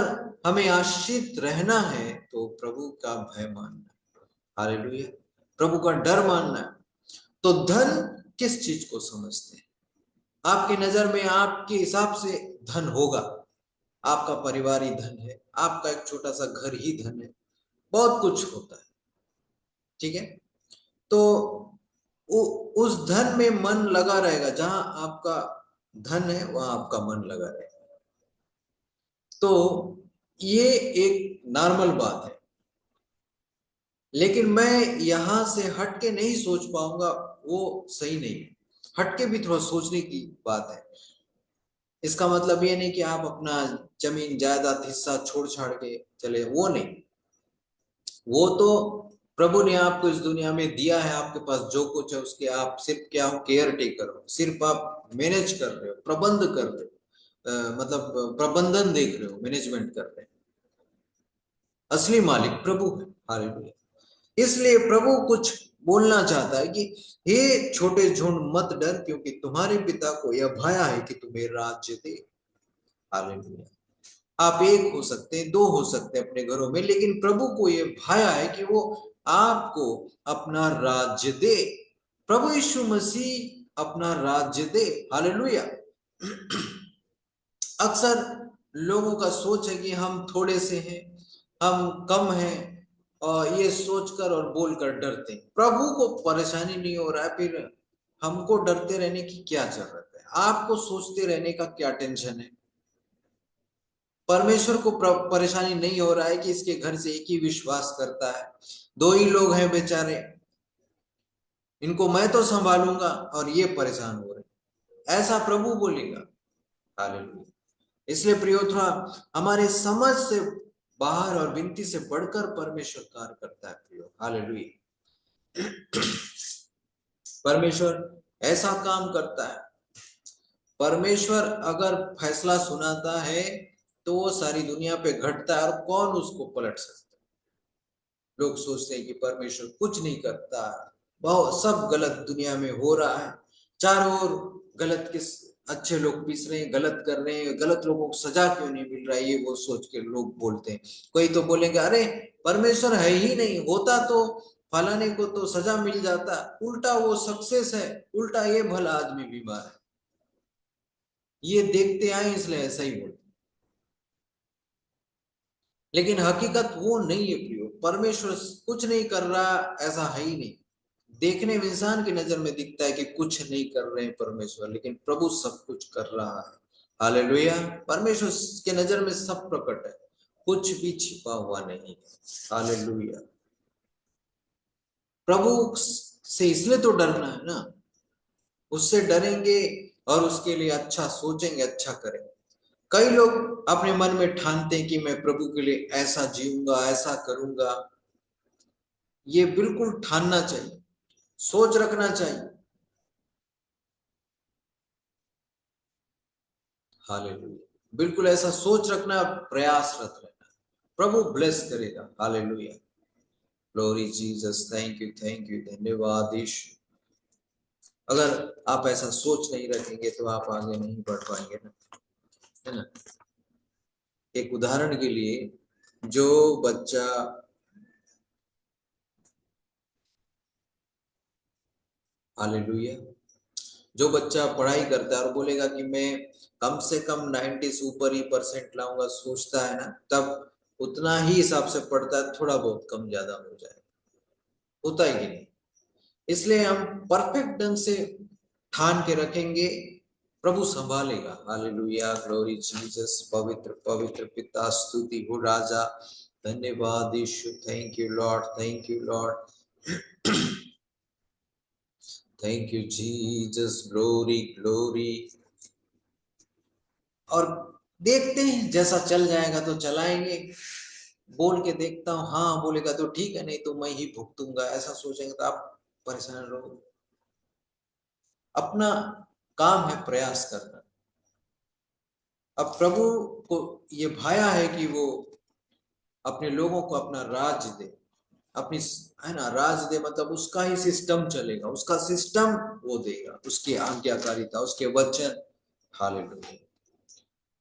हमें आशीषित रहना है तो प्रभु का भय मानना, हालेलुया, प्रभु का डर मानना है। तो धन किस चीज को समझते हैं? आपकी नजर में, आपके हिसाब से धन होगा, आपका परिवार ही धन है, आपका एक छोटा सा घर ही धन है, बहुत कुछ होता है, ठीक है। तो उस धन में मन लगा रहेगा, जहां आपका धन है वहां आपका मन लगा रहेगा। तो ये एक नॉर्मल बात है, लेकिन मैं यहां से हट के नहीं सोच पाऊंगा, वो सही नहीं है। हट के भी थोड़ा सोचने की बात है। इसका मतलब ये नहीं कि आप अपना जमीन जायदाद हिस्सा छोड़ छाड़ के चले, वो नहीं। वो तो प्रभु ने आपको इस दुनिया में दिया है, आपके पास जो कुछ है उसके आप सिर्फ क्या हो, केयर टेकर हो, सिर्फ आप मैनेज कर रहे हो, प्रबंध कर रहे हो, मतलब प्रबंधन देख रहे हो, मैनेजमेंट कर रहे हो। असली मालिक प्रभु है। हालेलुया। इसलिए प्रभु कुछ बोलना चाहता है कि हे छोटे झुंड मत डर, क्योंकि तुम्हारे पिता को यह भाया है कि तुम्हें राज्य दे। हालेलुया। आप एक हो सकते हैं, दो हो सकते हैं अपने घरों में, लेकिन प्रभु को यह भाया है कि वो आपको अपना राज्य दे। प्रभु यीशु मसीह अपना राज्य दे। हालेलुया। अक्सर लोगों का सोच है कि हम थोड़े से हैं, हम कम हैं, और ये सोचकर और बोलकर डरते हैं। प्रभु को परेशानी नहीं हो रहा है, फिर हमको डरते रहने की क्या जरूरत है? आपको सोचते रहने का क्या टेंशन है? परमेश्वर को परेशानी नहीं हो रहा है कि इसके घर से एक ही विश्वास करता है, दो ही लोग हैं बेचारे, इनको मैं तो संभालूंगा और ये परेशान हो रहे, ऐसा प्रभु बोलेगा। हालेलुया। इसलिए प्रियो, थोड़ा हमारे समझ से बाहर और विनती से बढ़कर परमेश्वर कार्य करता है प्रियो। हालेलुया। परमेश्वर ऐसा काम करता है। परमेश्वर अगर फैसला सुनाता है तो वो सारी दुनिया पे घटता है, और कौन उसको पलट सकता है? लोग सोचते हैं कि परमेश्वर कुछ नहीं करता, बहुत सब गलत दुनिया में हो रहा है, चारों ओर गलत किस, अच्छे लोग पिस रहे हैं, गलत कर रहे हैं, गलत लोगों को सजा क्यों नहीं मिल रहा है, ये वो सोच के लोग बोलते हैं। कोई तो बोलेंगे अरे परमेश्वर है ही नहीं, होता तो फलाने को तो सजा मिल जाता, उल्टा वो सक्सेस है, उल्टा ये भला आदमी बीमार है, ये देखते आए इसलिए ऐसा ही बोलते। लेकिन हकीकत वो नहीं है प्रियो, परमेश्वर कुछ नहीं कर रहा ऐसा है ही नहीं। देखने में इंसान की नजर में दिखता है कि कुछ नहीं कर रहे हैं परमेश्वर, लेकिन प्रभु सब कुछ कर रहा है। हालेलुया। परमेश्वर के नजर में सब प्रकट है, कुछ भी छिपा हुआ नहीं है। हालेलुया। प्रभु से इसलिए तो डरना है ना, उससे डरेंगे और उसके लिए अच्छा सोचेंगे, अच्छा करेंगे। कई लोग अपने मन में ठानते हैं कि मैं प्रभु के लिए ऐसा जीऊंगा, ऐसा करूंगा। ये बिल्कुल ठानना चाहिए, सोच रखना चाहिए। हालेलुया। बिल्कुल ऐसा सोच रखना, प्रयासरत रहना, प्रभु ब्लेस करेगा। Hallelujah. Glory Jesus, thank you, धन्यवाद यीशु। अगर आप ऐसा सोच नहीं रखेंगे तो आप आगे नहीं बढ़ पाएंगे ना, है ना। एक उदाहरण के लिए, जो बच्चा हालेलुया, जो बच्चा पढ़ाई करता है और बोलेगा कि मैं कम से कम 90 से ऊपर ही परसेंट लाऊंगा, सोचता है ना, तब उतना ही हिसाब से पढ़ता है, थोड़ा बहुत कम ज्यादा हो जाए, होता है कि नहीं। इसलिए हम परफेक्ट ढंग से ठान के रखेंगे, प्रभु संभालेगा। हालेलुया, ग्लोरी जीसस, पवित्र पवित्र पिता, स्तुति हो राजा, धन्यवाद Yeshu, thank you lord, thank you lord, thank you Jesus, glory glory. और देखते हैं, जैसा चल जाएगा तो चलाएंगे, बोल के देखता हूँ, हाँ बोलेगा तो ठीक है, नहीं तो मैं ही भुगतूंगा, ऐसा सोचेंगे तो आप परेशान रहो। अपना काम है प्रयास करना। अब प्रभु को ये भाया है कि वो अपने लोगों को अपना राज दे, अपनी, है ना, राज दे, मतलब उसका ही सिस्टम चलेगा, उसका सिस्टम वो देगा, उसकी आज्ञाकारिता, उसके वचन। हालेलुया।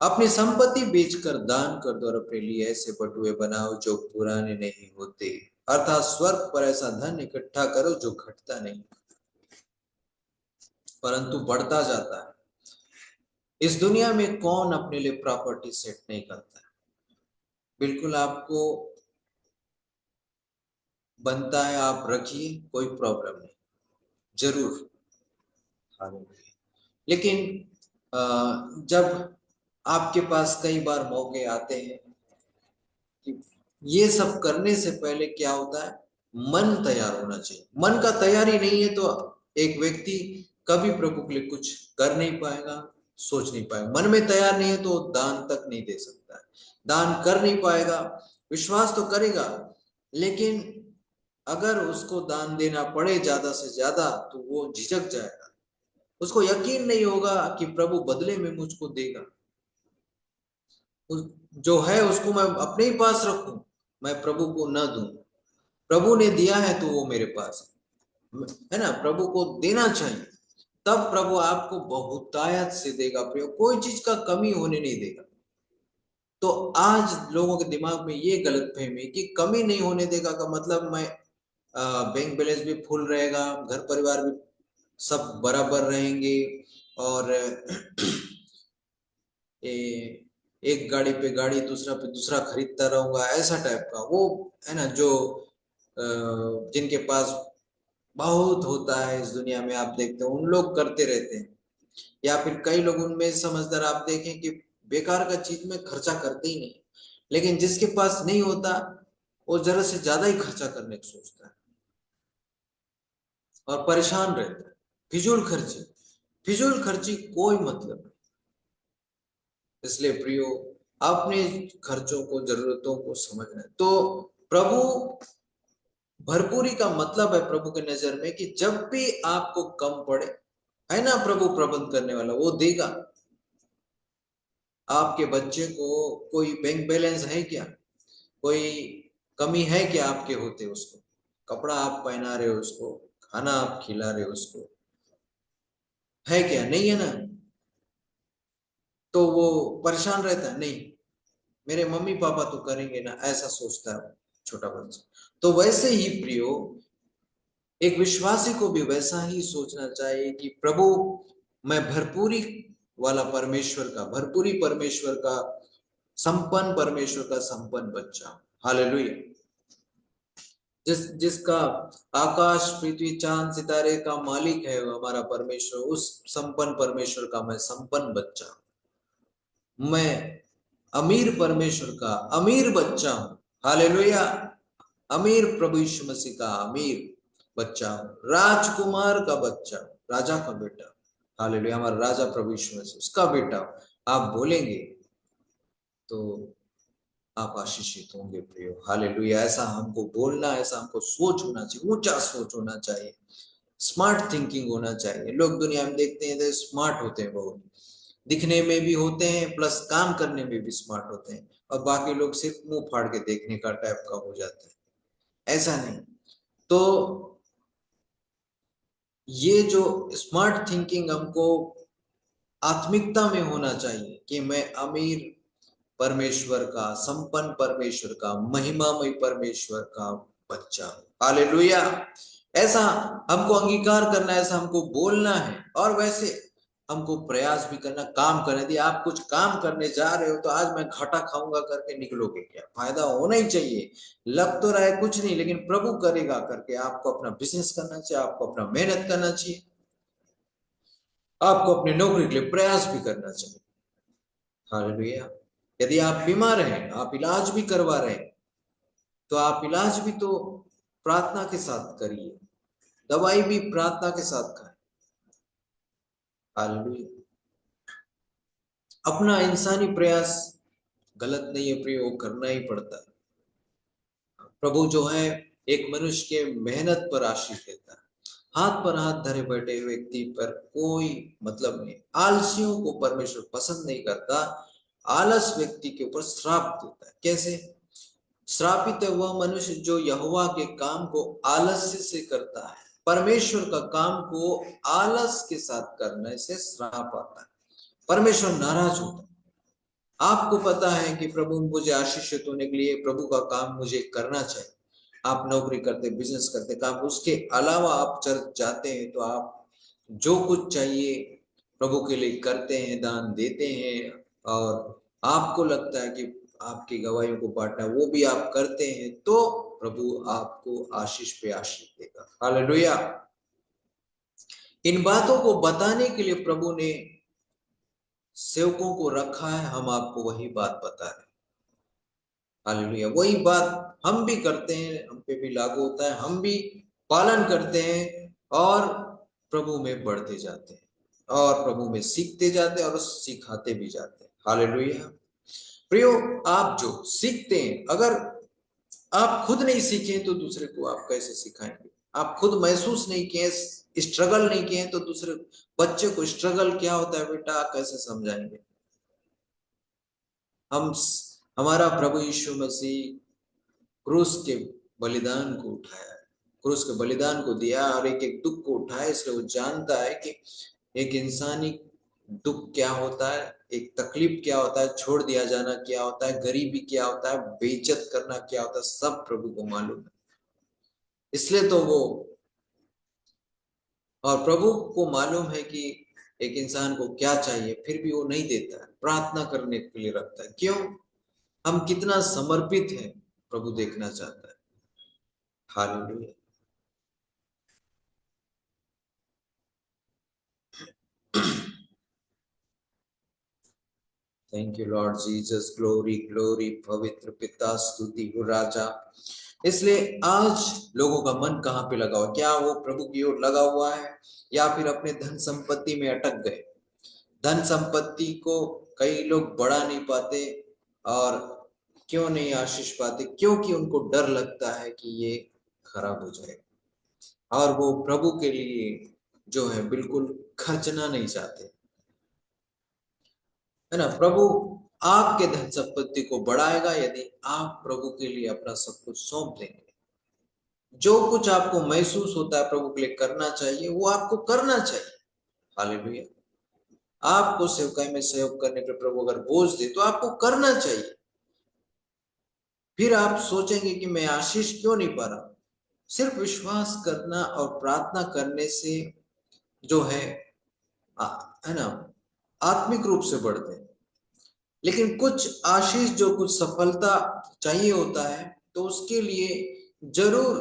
अपनी संपत्ति बेचकर दान कर दो और अपने लिए ऐसे बटुए बनाओ जो पुराने नहीं होते, अर्थात स्वर्ग पर ऐसा धन इकट्ठा करो जो घटता नहीं परंतु बढ़ता जाता है। इस दुनिया में कौन अपने लिए प्रॉपर्टी सेट नहीं करता है। बिल्कुल आपको बनता है, आप रखिए, कोई प्रॉब्लम नहीं, जरूर। लेकिन जब आपके पास कई बार मौके आते हैं कि ये सब करने से पहले क्या होता है, मन तैयार होना चाहिए। मन का तैयारी नहीं है तो एक व्यक्ति कभी प्रभु के लिए कुछ कर नहीं पाएगा, सोच नहीं पाएगा। मन में तैयार नहीं है तो दान तक नहीं दे सकता है, दान कर नहीं पाएगा। विश्वास तो करेगा, लेकिन अगर उसको दान देना पड़े ज्यादा से ज्यादा तो वो झिझक जाएगा, उसको यकीन नहीं होगा कि प्रभु बदले में मुझको देगा। जो है उसको मैं अपने ही पास रखूं, मैं प्रभु को न दूं। प्रभु ने दिया है तो वो मेरे पास है ना, प्रभु को देना चाहिए, तब प्रभु आपको बहुतायत से देगा, प्रभु कोई चीज का कमी होने नहीं देगा। तो आज लोगों के दिमाग में ये गलत फहमी है कि कमी नहीं होने देगा का मतलब मैं बैंक बैलेंस भी फुल रहेगा, घर परिवार भी सब बराबर रहेंगे, और एक गाड़ी पे गाड़ी, दूसरा पे दूसरा खरीदता रहूंगा, ऐसा टाइप का वो, है ना, जो जिनके पास बहुत होता है इस दुनिया में, आप देखते हो उन लोग करते रहते हैं। या फिर कई लोग उनमें समझदार आप देखें कि बेकार का चीज में खर्चा करते ही नहीं, लेकिन जिसके पास नहीं होता वो जरा से ज्यादा ही खर्चा करने को सोचता है और परेशान रहता है। फिजूल खर्ची, फिजूल खर्ची कोई मतलब नहीं। इसलिए प्रियो, अपने खर्चों को, जरूरतों को समझना है। तो प्रभु भरपूरी का मतलब है प्रभु के नजर में कि जब भी आपको कम पड़े, है ना, प्रभु प्रबंध करने वाला, वो देगा। आपके बच्चे को कोई बैंक बैलेंस है क्या, कोई कमी है क्या आपके होते उसको, कपड़ा आप पहना रहे हो उसको, खाना आप खिला रहे हो उसको, है क्या, नहीं है ना, तो वो परेशान रहता है, नहीं मेरे मम्मी पापा तो करेंगे ना, ऐसा सोचता है छोटा बच्चा। तो वैसे ही प्रियो, एक विश्वासी को भी वैसा ही सोचना चाहिए कि प्रभु, मैं भरपूरी वाला परमेश्वर का, भरपूरी परमेश्वर का, संपन्न परमेश्वर का संपन्न बच्चा। हालेलुया। जिसका आकाश पृथ्वी चांद सितारे का मालिक है हमारा परमेश्वर, उस संपन्न परमेश्वर का मैं संपन्न बच्चा, मैं अमीर परमेश्वर का अमीर बच्चा हूं। हालेलुया। अमीर प्रभु यीशु मसीह का अमीर बच्चा हूं, राजकुमार का बच्चा, राजा का बेटा। हालेलुया। हमारा राजा प्रभु यीशु मसीह, उसका बेटा आप बोलेंगे तो आप आशीषित होंगे प्रियो। हालेलुया। ऐसा हमको बोलना, ऐसा हमको सोच होना चाहिए, ऊंचा सोच होना चाहिए, स्मार्ट थिंकिंग होना चाहिए। लोग दुनिया में देखते हैं तो स्मार्ट होते हैं, बहुत दिखने में भी होते हैं, प्लस काम करने में भी स्मार्ट होते हैं, और बाकी लोग सिर्फ मुंह फाड़ के देखने का टाइप का हो जाता है। ऐसा नहीं। तो ये जो स्मार्ट थिंकिंग हमको आत्मिकता में होना चाहिए कि मैं अमीर परमेश्वर का, संपन्न परमेश्वर का, महिमामय परमेश्वर का बच्चा हूं। हालेलुया। ऐसा हमको अंगीकार करना है, ऐसा हमको बोलना है, और वैसे हमको प्रयास भी करना, काम करना। यदि आप कुछ काम करने जा रहे हो तो आज मैं घाटा खाऊंगा करके निकलोगे क्या? फायदा होना ही चाहिए। लग तो रहा है कुछ नहीं, लेकिन प्रभु करेगा करके आपको अपना बिजनेस करना चाहिए, आपको अपना मेहनत करना चाहिए, आपको अपनी नौकरी के लिए प्रयास भी करना चाहिए। हालेलुया। यदि आप बीमार हैं, आप इलाज भी करवा रहे हैं, तो आप इलाज भी तो प्रार्थना के साथ करिए, दवाई भी प्रार्थना के साथ खाएं। हालेलुया। अपना इंसानी प्रयास गलत नहीं है, प्रयोग करना ही पड़ता है। प्रभु जो है एक मनुष्य के मेहनत पर आशीष देता है। हाथ पर हाथ धरे बैठे व्यक्ति पर कोई मतलब नहीं। आलसियों को परमेश्वर पसंद नहीं करता। आलस व्यक्ति के ऊपर श्राप देता है। कैसे? श्रापित है वह मनुष्य जो यहोवा के काम को आलस्य से करता है। परमेश्वर का काम को आलस के साथ करने से श्राप आता है, परमेश्वर नाराज होता है। आपको पता है कि प्रभु मुझे आशीषित होने के लिए प्रभु का काम मुझे करना चाहिए। आप नौकरी करते, बिजनेस करते, काम, उसके अलावा आप चर्च जाते हैं तो आप जो कुछ चाहिए प्रभु के लिए करते हैं, दान देते हैं, और आपको लगता है कि आपकी गवाहियों को बांटना वो भी आप करते हैं, तो प्रभु आपको आशीष पे आशीष देगा। हालेलुया। इन बातों को बताने के लिए प्रभु ने सेवकों को रखा है। हम आपको वही बात बता रहे हैं। हालेलुया। वही बात हम भी करते हैं, हम पे भी लागू होता है, हम भी पालन करते हैं और प्रभु में बढ़ते जाते हैं, और प्रभु में सीखते जाते हैं और सिखाते भी जाते हैं। हालेलुया। प्रियो, आप जो सीखते हैं, अगर आप खुद नहीं सीखे तो दूसरे को आप कैसे सिखाएंगे? आप खुद महसूस नहीं किए, स्ट्रगल नहीं किए, तो दूसरे बच्चे को स्ट्रगल क्या होता है बेटा कैसे समझाएंगे? हम हमारा प्रभु यीशु मसीह क्रूस के बलिदान को उठाया, क्रूस के बलिदान को दिया और एक एक दुख को उठाया, इसलिए वो जानता है कि एक इंसानी दुख क्या होता है, एक तकलीफ क्या होता है, छोड़ दिया जाना क्या होता है, गरीबी क्या होता है, बेइज्जत करना क्या होता है, सब प्रभु को मालूम है। इसलिए तो वो, और प्रभु को मालूम है कि एक इंसान को क्या चाहिए, फिर भी वो नहीं देता है, प्रार्थना करने के लिए रखता है। क्यों? हम कितना समर्पित हैं, प्रभु देखना चाहता है। Hallelujah. Thank you Lord Jesus. Glory glory. पवित्र पिता, स्तुति हो राजा। इसलिए आज लोगों का मन कहाँ पे लगा हुआ? क्या वो प्रभु की ओर लगा हुआ है, या फिर अपने धन संपत्ति में अटक गए? धन संपत्ति को कई लोग बढ़ा नहीं पाते, और क्यों नहीं आशीष पाते? क्योंकि उनको डर लगता है कि ये खराब हो जाएगा, और वो प्रभु के लिए जो है बिल्कुल खर्चना नहीं चाहते, है ना? प्रभु आपके धन संपत्ति को बढ़ाएगा यदि आप प्रभु के लिए अपना सब कुछ सौंप देंगे। जो कुछ आपको महसूस होता है प्रभु के लिए करना चाहिए, वो आपको करना चाहिए। हालेलुया। आपको सेवकाई में सहयोग करने के प्रभु अगर बोझ दे तो आपको करना चाहिए। फिर आप सोचेंगे कि मैं आशीष क्यों नहीं पा रहा। सिर्फ विश्वास करना और प्रार्थना करने से जो है ना, आत्मिक रूप से बढ़ते हैं। लेकिन कुछ आशीष, जो कुछ सफलता चाहिए होता है, तो उसके लिए जरूर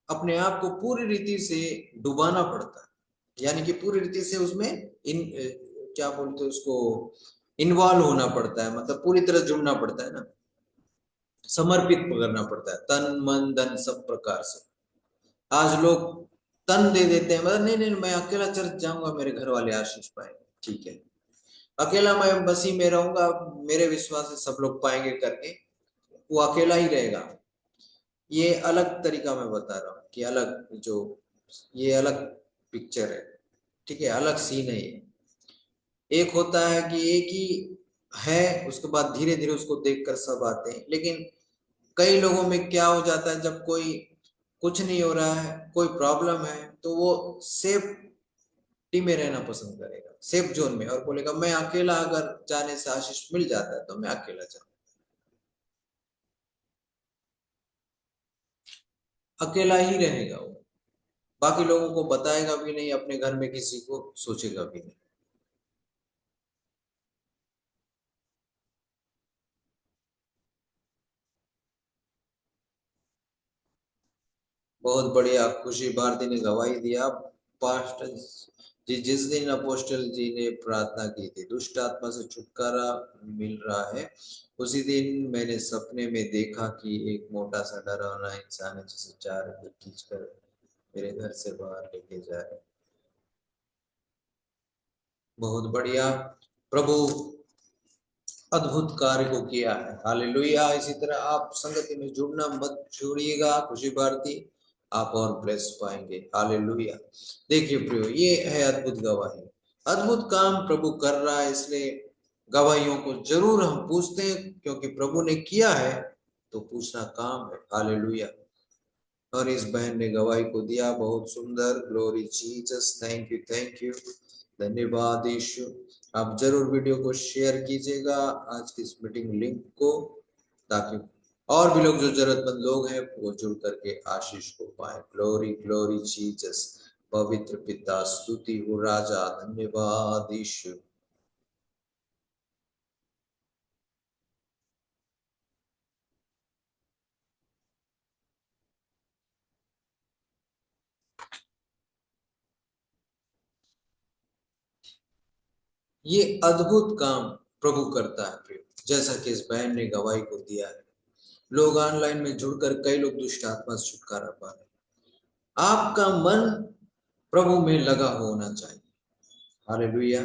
अपने आप को पूरी रीति से डुबाना पड़ता है, यानी कि पूरी रीति से उसमें क्या बोलते हैं उसको, इन्वॉल्व होना पड़ता है, मतलब पूरी तरह जुड़ना पड़ता है ना, समर्पित करना पड़ता है, तन मन धन सब प्रकार से। आज लोग तन दे देते हैं, मतलब नहीं नहीं मैं अकेला चर्च जाऊंगा, मेरे घर वाले आशीष पाएंगे, ठीक है, अकेला मैं मसीह में रहूंगा, मेरे विश्वास से सब लोग पाएंगे करके वो अकेला ही रहेगा। ये अलग तरीका मैं बता रहा हूँ कि अलग जो, ये अलग पिक्चर है, ठीक है, अलग सीन है ये। एक होता है कि एक ही है, उसके बाद धीरे धीरे उसको देखकर सब आते हैं। लेकिन कई लोगों में क्या हो जाता है, जब कोई कुछ नहीं हो रहा है, कोई प्रॉब्लम है, तो वो सेफ्टी में रहना पसंद करेगा, सेफ जोन में, और बोलेगा मैं अकेला अगर जाने से आशीष मिल जाता है तो मैं अकेला जाऊं, अकेला ही रहेगा वो, बाकी लोगों को बताएगा भी नहीं, अपने घर में किसी को सोचेगा भी नहीं। बहुत बढ़िया, खुशी भारती ने गवाही दिया। पास्टर जी, जिस दिन अपोस्टल जी ने प्रार्थना की थी दुष्ट आत्मा से छुटकारा मिल रहा है, उसी दिन मैंने सपने में देखा कि एक मोटा सा डरावना इंसान है जिसे चार खींचकर मेरे घर से बाहर लेके जा रहे। बहुत बढ़िया, प्रभु अद्भुत कार्य को किया है, हालेलुया। इसी तरह आप संगति में जुड़ना मत छोड़िएगा, खुशी भारती आप और ब्लेस पाएंगे, हालेलुया। देखिए प्रियो, ये है अद्भुत गवाही, अद्भुत काम प्रभु कर रहा है, इसलिए गवाहियों को जरूर हम पूछते हैं, क्योंकि प्रभु ने किया है तो पूछना काम है, हालेलुया। और इस बहन ने गवाही को दिया, बहुत सुंदर, glory Jesus, thank you, thank you, धन्यवाद यीशु। आप जरूर वीडियो को शेयर कीजिएगा, आज की इस मीटिंग लिंक को, ताकि और भी लोग जो जरूरतमंद लोग हैं वो जुड़ करके आशीष को पाए। ग्लोरी ग्लोरी जीसस, पवित्र पिता, स्तुति हो राजा, धन्यवाद यीशु। ये अद्भुत काम प्रभु करता है प्रिय, जैसा कि इस बहन ने गवाही को दिया है। लोग ऑनलाइन में जुड़कर कई लोग दुष्ट आत्मा से छुटकारा पा रहे हैं। आपका मन प्रभु में लगा होना चाहिए, हालेलुया।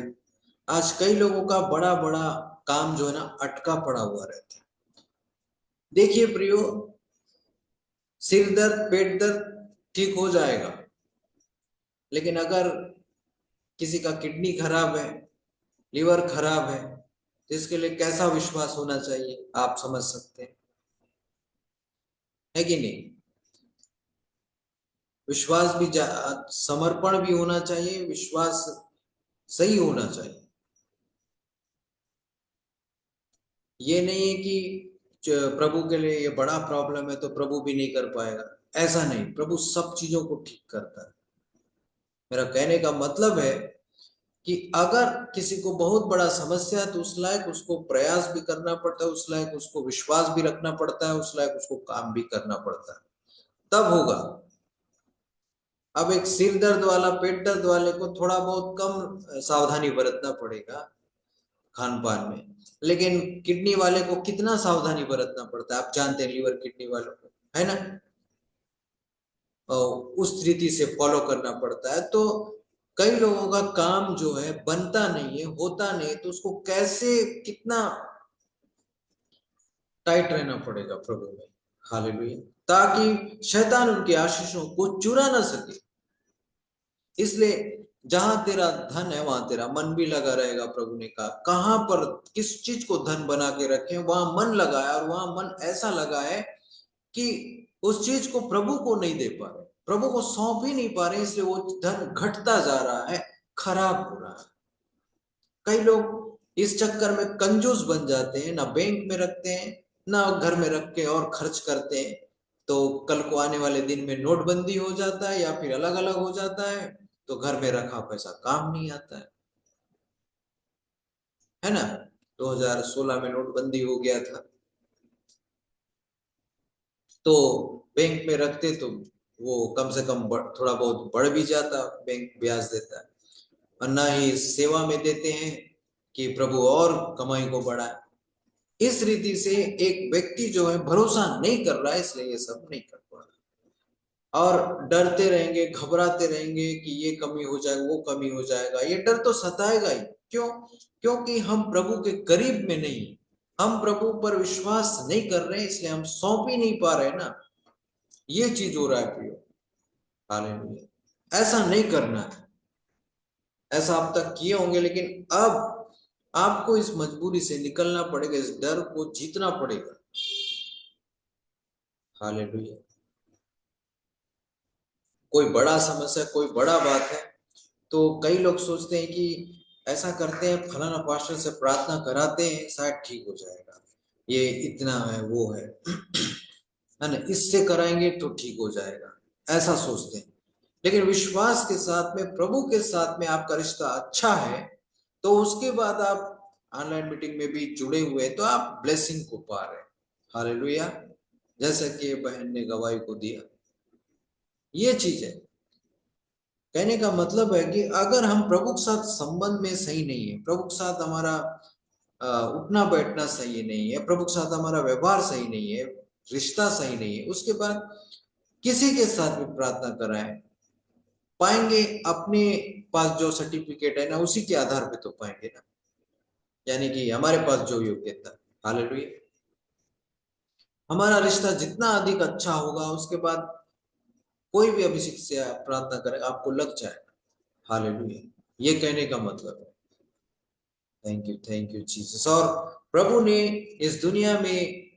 आज कई लोगों का बड़ा बड़ा काम जो है ना अटका पड़ा हुआ रहता है। देखिए प्रियो, सिर दर्द पेट दर्द ठीक हो जाएगा, लेकिन अगर किसी का किडनी खराब है, लिवर खराब है, तो इसके लिए कैसा विश्वास होना चाहिए आप समझ सकते हैं, है कि नहीं? विश्वास भी समर्पण भी होना चाहिए, विश्वास सही होना चाहिए। ये नहीं है कि प्रभु के लिए ये बड़ा प्रॉब्लम है तो प्रभु भी नहीं कर पाएगा, ऐसा नहीं, प्रभु सब चीजों को ठीक करता है। मेरा कहने का मतलब है कि अगर किसी को बहुत बड़ा समस्या है तो उस लायक उसको प्रयास भी करना पड़ता है, उस लायक उसको विश्वास भी रखना पड़ता है, उस लायक उसको काम भी करना पड़ता है, तब होगा। अब एक सिर दर्द वाला, पेट दर्द वाले को थोड़ा बहुत कम सावधानी बरतना पड़ेगा खान पान में, लेकिन किडनी वाले को कितना सावधानी बरतना पड़ता है, आप जानते हैं, लीवर किडनी वालों को, है ना, उस रीति से फॉलो करना पड़ता है। तो कई लोगों का काम जो है बनता नहीं है, होता नहीं, तो उसको कैसे, कितना टाइट रहना पड़ेगा प्रभु में, हालेलुया, ताकि शैतान उनके आशीषों को चुरा ना सके। इसलिए जहां तेरा धन है वहां तेरा मन भी लगा रहेगा। प्रभु ने कहा कहां पर किस चीज को धन बना के रखें, वहां मन लगा है, और वहां मन ऐसा लगा है कि उस चीज को प्रभु को नहीं दे पा रहे, प्रभु को सौंप ही नहीं पा रहे, इसलिए वो धन घटता जा रहा है, खराब हो रहा है। कई लोग इस चक्कर में कंजूस बन जाते हैं, ना बैंक में रखते हैं, ना घर में रख के और खर्च करते हैं, तो कल को आने वाले दिन में नोटबंदी हो जाता है या फिर अलग अलग हो जाता है, तो घर में रखा पैसा काम नहीं आता है ना। 2016 में नोटबंदी हो गया था, तो बैंक में रखते तो वो कम से कम थोड़ा बहुत बढ़ भी जाता, बैंक ब्याज देता है, और ना ही सेवा में देते हैं कि प्रभु और कमाई को बढ़ाए। इस रीति से एक व्यक्ति जो है भरोसा नहीं कर रहा है, इसलिए ये सब नहीं कर पा रहा, और डरते रहेंगे, घबराते रहेंगे कि ये कमी हो जाएगा, वो कमी हो जाएगा, ये डर तो सताएगा ही। क्यों? क्योंकि हम प्रभु के करीब में नहीं, हम प्रभु पर विश्वास नहीं कर रहे हैं, इसलिए हम सौंप ही नहीं पा रहे ना, ये चीज हो रहा है प्रियो, हालेलुया। ऐसा नहीं करना है, ऐसा आप तक किए होंगे, लेकिन अब आपको इस मजबूरी से निकलना पड़ेगा, इस डर को जीतना पड़ेगा, हालेलुया। कोई बड़ा समस्या, कोई बड़ा बात है, तो कई लोग सोचते हैं कि ऐसा करते हैं, फलाना पास्टर से प्रार्थना कराते हैं, शायद ठीक हो जाएगा, ये इतना है, वो है ना, इससे कराएंगे तो ठीक हो जाएगा, ऐसा सोचते हैं। लेकिन विश्वास के साथ में, प्रभु के साथ में आपका रिश्ता अच्छा है, तो उसके बाद आप ऑनलाइन मीटिंग में भी जुड़े हुए, तो आप ब्लेसिंग को पा रहे हैं। हालेलुया। जैसा कि बहन ने गवाही को दिया, ये चीज है। कहने का मतलब है कि अगर हम प्रभु के साथ संबंध में सही नहीं है, प्रभु के साथ हमारा उठना बैठना सही नहीं है, प्रभु के साथ हमारा व्यवहार सही नहीं है, रिश्ता सही नहीं है, उसके बाद किसी के साथ भी प्रार्थना कराएं, पाएंगे अपने पास जो सर्टिफिकेट है ना, उसी के आधार पे तो पाएंगे ना, यानी कि हमारे पास जो योग्यता। हालेलुया। हमारा रिश्ता जितना अधिक अच्छा होगा, उसके बाद कोई भी अभिषेक से प्रार्थना करे आपको लग जाएगा। हालेलुया। ये कहने का मतलब है। Thank you Jesus. और प्रभु ने इस दुनिया में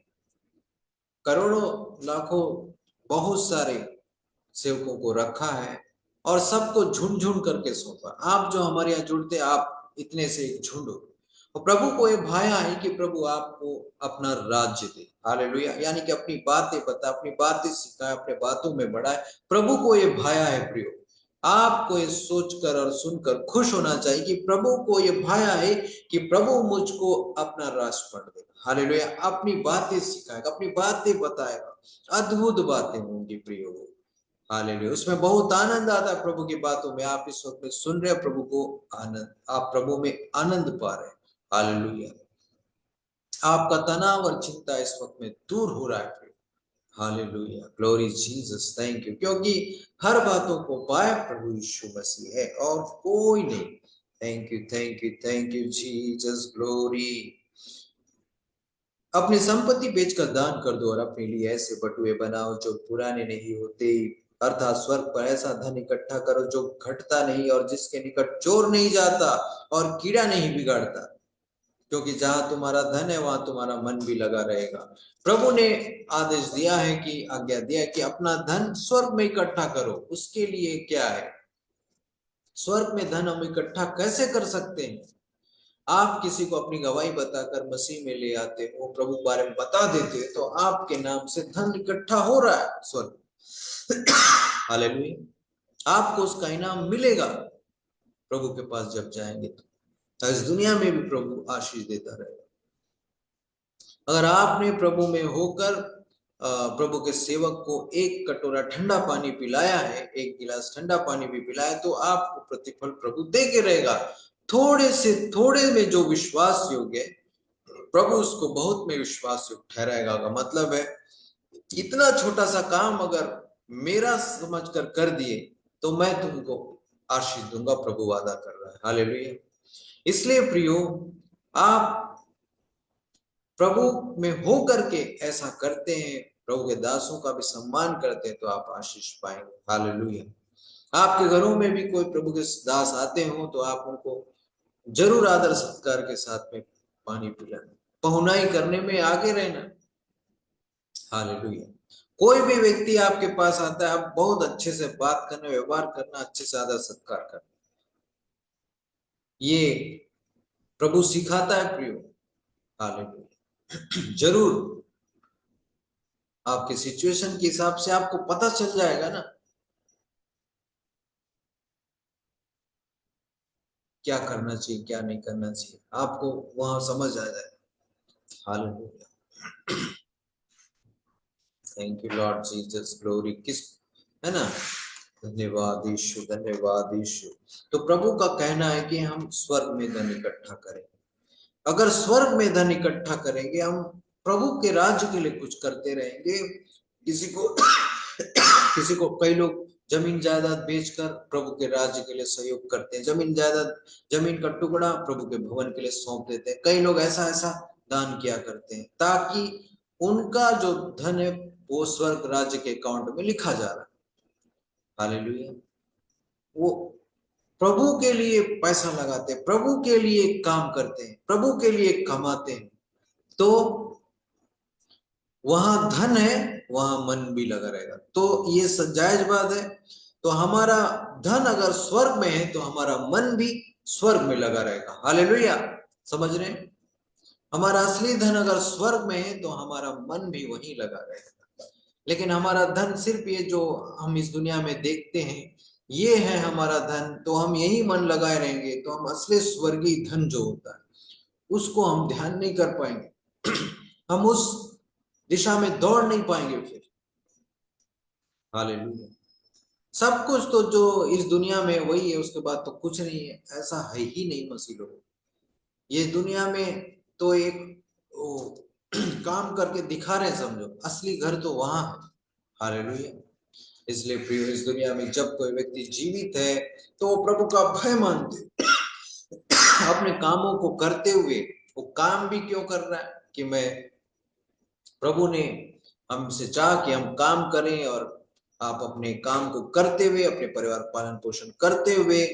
करोड़ों लाखों बहुत सारे सेवकों को रखा है और सबको झुंड झुंड करके सौंपा। आप जो हमारे यहाँ जुड़ते, आप इतने से एक झुंड हो, और प्रभु को ये भाया है कि प्रभु आपको अपना राज्य दे। हालेलुया। यानी कि अपनी बातें बता, अपनी बातें सिखाए, अपने बातों में बढ़ाए। प्रभु को ये भाया है प्रियो। आपको ये सोचकर और सुनकर खुश होना चाहिए कि प्रभु को ये भाया है कि प्रभु मुझको अपना राजपट देगा। हालेलुया। अपनी बातें सिखाएगा, अपनी बातें बताएगा, अद्भुत बातें होंगी प्रियो। हालेलुया। उसमें बहुत आनंद आता है प्रभु की बातों में। आप इस वक्त में सुन रहे प्रभु को आनंद, आप प्रभु में आनंद पा रहे हैं। हालेलुया। आपका तनाव और चिंता इस वक्त में दूर हो रहा है। Hallelujah. Glory Jesus. Thank you, क्योंकि हर बातों को पाए प्रभु यीशु मसीह है और कोई नहीं। Thank you Jesus. ग्लोरी। अपनी संपत्ति बेचकर दान कर दो और अपने लिए ऐसे बटुए बनाओ जो पुराने नहीं होते, अर्थात स्वर्ग पर ऐसा धन इकट्ठा करो जो घटता नहीं और जिसके निकट चोर नहीं जाता और कीड़ा नहीं बिगाड़ता, क्योंकि जहां तुम्हारा धन है वहां तुम्हारा मन भी लगा रहेगा। प्रभु ने आदेश दिया है कि, आज्ञा दिया है कि अपना धन स्वर्ग में इकट्ठा करो। उसके लिए क्या है, स्वर्ग में धन हम इकट्ठा कैसे कर सकते हैं? आप किसी को अपनी गवाही बताकर मसीह में ले आते हो, प्रभु बारे में बता देते, तो आपके नाम से धन इकट्ठा हो रहा है स्वर्ग। हालेलुया। आपको उसका इनाम मिलेगा प्रभु के पास जब जाएंगे तो इस दुनिया में भी प्रभु आशीष देता रहेगा। अगर आपने प्रभु में होकर प्रभु के सेवक को एक कटोरा ठंडा पानी पिलाया है, एक गिलास ठंडा पानी भी पिलाया, तो आपको प्रतिफल प्रभु दे के रहेगा। थोड़े से थोड़े में जो विश्वास योग्य है, प्रभु उसको बहुत में विश्वास योग्य ठहराएगा का मतलब है, इतना छोटा सा काम अगर मेरा समझकर कर दिए तो मैं तुमको आशीष दूंगा, प्रभु वादा कर रहा है। हालेलुया। इसलिए प्रियो, आप प्रभु में हो करके ऐसा करते हैं, प्रभु के दासों का भी सम्मान करते हैं, तो आप आशीष पाएंगे। हालेलुया। आपके घरों में भी कोई प्रभु के दास आते हो तो आप उनको जरूर आदर सत्कार के साथ में पानी पिलाना, पहुनाई करने में आगे रहना। हालेलुया। कोई भी व्यक्ति आपके पास आता है, आप बहुत अच्छे से बात करना, व्यवहार करना, अच्छे से आदर सत्कार करना, ये प्रभु सिखाता है प्रियो। हालेलुया। जरूर आपके सिचुएशन के हिसाब से आपको पता चल जाएगा ना क्या करना चाहिए, क्या नहीं करना चाहिए, आपको वहां समझ आ जाएगा। Hallelujah. Thank you Lord Jesus. Glory. किस है ना, धन्यवाद यीशु, धन्यवाद यीशु। तो प्रभु का कहना है कि हम स्वर्ग में धन इकट्ठा करें। अगर स्वर्ग में धन इकट्ठा करेंगे, हम प्रभु के राज्य के लिए कुछ करते रहेंगे। किसी को किसी को, कई लोग जमीन जायदाद बेचकर प्रभु के राज्य के लिए सहयोग करते हैं। जमीन जायदाद, जमीन का टुकड़ा प्रभु के भवन के लिए सौंप देते हैं। कई लोग ऐसा ऐसा दान किया करते हैं ताकि उनका जो धन है वो स्वर्ग राज्य के अकाउंट में लिखा जा रहा है। हालेलुया। वो प्रभु के लिए पैसा लगाते हैं, प्रभु के लिए काम करते हैं, प्रभु के लिए कमाते हैं, तो वहां धन है, वहां मन भी लगा रहेगा। तो ये जायज बात है। तो हमारा धन अगर स्वर्ग में है तो हमारा मन भी स्वर्ग में लगा रहेगा। हालेलुया, समझ रहे हैं? हमारा असली धन अगर स्वर्ग में है तो हमारा मन भी वहीं लगा रहेगा। लेकिन हमारा धन सिर्फ ये जो हम इस दुनिया में देखते हैं ये है हमारा धन, तो हम यही मन लगाए रहेंगे, तो हम असली स्वर्गीय धन जो होता है उसको हम ध्यान नहीं कर पाएंगे। हम उस दिशा में दौड़ नहीं पाएंगे फिर। हालेलुया। सब कुछ तो जो इस दुनिया में वही है, उसके बाद तो कुछ नहीं है, ऐसा है ही नहीं मसीह लोग। ये दुनिया में तो एक काम करके दिखा रहे हैं, समझो असली घर तो वहां है। हालेलुया। इसलिए प्रिय, इस दुनिया में जब कोई व्यक्ति जीवित है तो वो प्रभु का भय मानते अपने कामों को करते हुए। वो काम भी क्यों कर रहा है कि मैं, प्रभु ने हमसे चाहा कि हम काम करें, और आप अपने काम को करते हुए अपने परिवार पालन पोषण करते हुए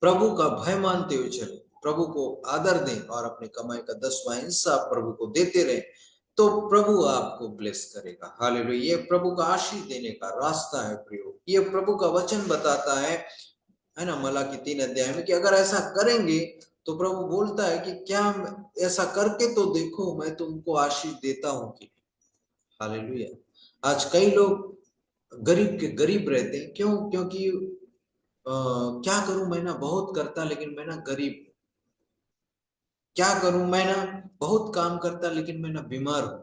प्रभु का भय मानते हुए चले, प्रभु को आदर दें और अपने कमाई का 10वां हिस्सा आप प्रभु को देते रहे, तो प्रभु आपको ब्लेस करेगा। हालेलुया। ये प्रभु का आशीष देने का रास्ता है प्रियो। ये प्रभु का वचन बताता है ना, मलाकी 3 अध्याय में, कि अगर ऐसा करेंगे तो प्रभु बोलता है कि क्या ऐसा करके तो देखो, मैं तुमको आशीष देता हूं कि। हालेलुया। आज कई लोग गरीब के गरीब रहते हैं, क्यों? क्योंकि क्या करूं, मैं ना बहुत करता लेकिन मैं ना गरीब। क्या करूं, मैं ना बहुत काम करता लेकिन मैं ना बीमार हूं।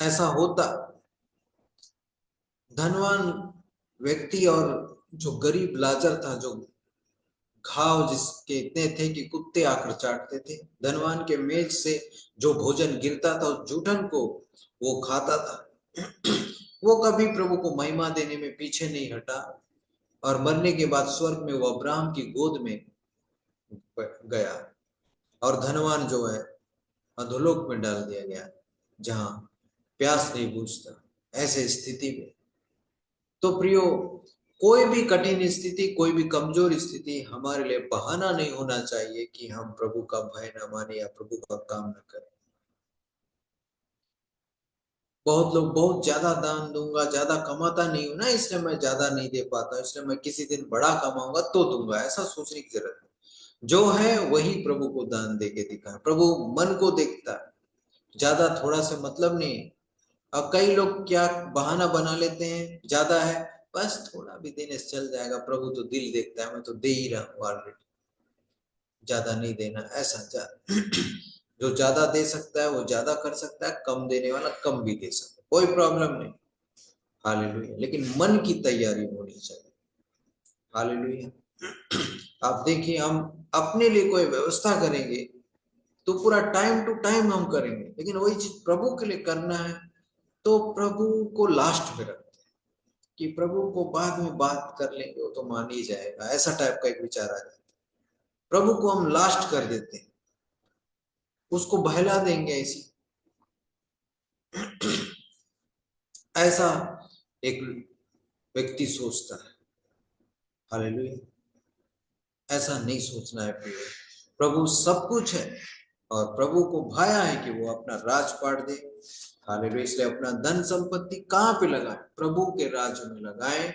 ऐसा होता। धनवान व्यक्ति और जो गरीब लाजर था, जो घाव जिसके इतने थे कि कुत्ते आकर चाटते थे, धनवान के मेज से जो भोजन गिरता था उस जूठन को वो खाता था। वो कभी प्रभु को महिमा देने में पीछे नहीं हटा, और मरने के बाद स्वर्ग में वो अब्राहम की गोद में गया, और धनवान जो है अधोलोक में डाल दिया गया, जहां प्यास नहीं बुझता। ऐसे स्थिति में तो प्रियो, कोई भी कठिन स्थिति, कोई भी कमजोर स्थिति हमारे लिए बहाना नहीं होना चाहिए कि हम प्रभु का भय न माने या प्रभु का काम न करें। बहुत लोग बहुत ज्यादा दान दूंगा, ज्यादा कमाता नहीं हूं ना इसलिए मैं ज्यादा नहीं दे पाता, इसलिए मैं किसी दिन बड़ा कमाऊंगा तो दूंगा, ऐसा सोचने की जरूरत है। जो है वही प्रभु को दान दे के दिखा। प्रभु मन को देखता है, ज्यादा थोड़ा से मतलब नहीं। अब कई लोग क्या बहाना बना लेते हैं, ज्यादा है बस थोड़ा भी देने से चल जाएगा, प्रभु तो दिल देखता है, मैं तो दे ही रहा हूँ ऑलरेडी, ज्यादा नहीं देना। ऐसा जो ज्यादा दे सकता है वो ज्यादा कर सकता है, कम देने वाला कम भी दे सकता है, कोई प्रॉब्लम नहीं। हालेलुया। लेकिन मन की तैयारी होनी चाहिए। हालेलुया। आप देखिए, हम अपने लिए कोई व्यवस्था करेंगे तो पूरा टाइम टू टाइम हम करेंगे, लेकिन वही चीज प्रभु के लिए करना है तो प्रभु को लास्ट में रखते हैं कि प्रभु को बाद में बात कर लेंगे, वो तो मान ही जाएगा, ऐसा टाइप का एक विचार आ जाता है। प्रभु को हम लास्ट कर देते हैं, उसको बहला देंगे ऐसी। ऐसा एक व्यक्ति सोचता है। हालेलुया। ऐसा नहीं सोचना है प्रिय। प्रभु सब कुछ है, और प्रभु को भाया है कि वो अपना राजपाट दे। हालेलुया। इसलिए अपना धन संपत्ति कहाँ पे लगाए? प्रभु के राज्य में लगाए।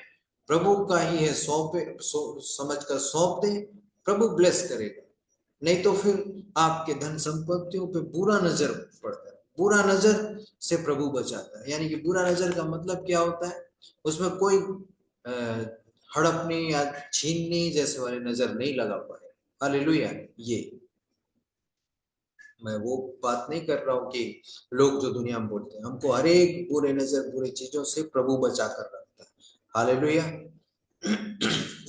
प्रभु का ही है, सौंपे समझ कर सौंप दे, प्रभु ब्लेस करेगा। नहीं तो फिर आपके धन संपत्तियों पे बुरा नजर पड़ता है। बुरा नजर से प्रभु बचाता है। यानी कि बुरा नजर का मतलब क्या होता है? उसमें कोई हड़पने या छीनने जैसे वाले नजर नहीं लगा पाए। हालेलुया। ये मैं वो बात नहीं कर रहा हूँ कि लोग जो दुनिया में बोलते हैं, हमको हर एक बुरे नजर, बुरी चीजों से प्रभु बचा कर रखता है। हालेलुया।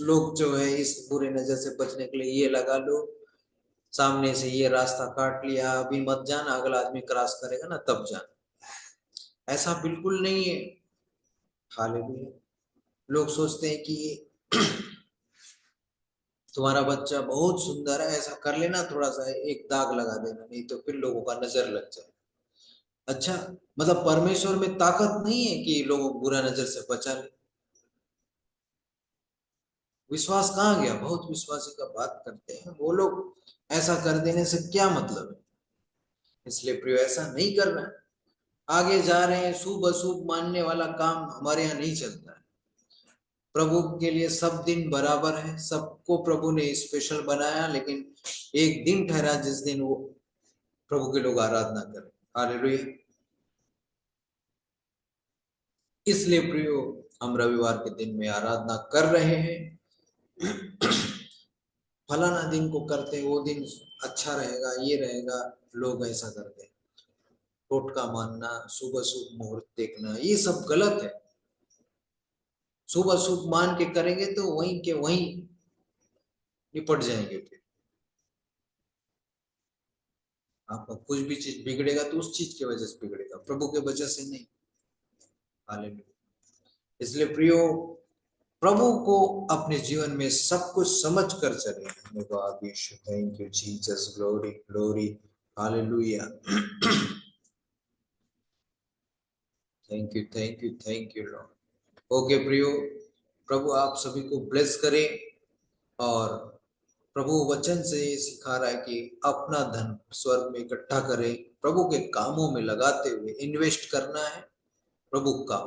लोग जो है इस बुरे नजर से बचने के लिए ये लगा लो, सामने से ये रास्ता काट लिया, अभी मत जाना, अगला आदमी क्रॉस करेगा ना तब जाना। ऐसा बिल्कुल नहीं है। हालेलुया। लोग सोचते हैं कि तुम्हारा बच्चा बहुत सुंदर है, ऐसा कर लेना, थोड़ा सा एक दाग लगा देना, नहीं तो फिर लोगों का नजर लग जाए। अच्छा, मतलब परमेश्वर में ताकत नहीं है कि लोगों को बुरा नजर से बचा ले? विश्वास कहाँ गया? बहुत विश्वासी का बात करते हैं वो लोग, ऐसा कर देने से क्या मतलब है? इसलिए प्रिय, ऐसा नहीं करना है। आगे जा रहे हैं, शुभ अशुभ मानने वाला काम हमारे यहाँ नहीं चलता है। प्रभु के लिए सब दिन बराबर है, सबको प्रभु ने स्पेशल बनाया, लेकिन एक दिन ठहरा जिस दिन वो प्रभु के लोग आराधना करें। हालेलुया। इसलिए प्रियो, हम रविवार के दिन में आराधना कर रहे हैं। फलाना दिन को करते, वो दिन अच्छा रहेगा, ये रहेगा, लोग ऐसा करते हैं। टोटका मानना, शुभ अशुभ मुहूर्त देखना, ये सब गलत है। शुभ अशुभ मान के करेंगे तो वहीं के वहीं निपट जाएंगे। फिर आपका कुछ भी चीज बिगड़ेगा तो उस चीज की वजह से बिगड़ेगा, प्रभु के वजह से नहीं। हालेलुया। इसलिए प्रियो, प्रभु को अपने जीवन में सब कुछ समझ कर चले। Thank you Jesus, glory glory, hallelujah. Thank you thank you thank you Lord. Okay प्रियो, प्रभु आप सभी को ब्लेस करे। और प्रभु वचन से सिखा रहा है कि अपना धन स्वर्ग में इकट्ठा करें, प्रभु के कामों में लगाते हुए इन्वेस्ट करना है। प्रभु का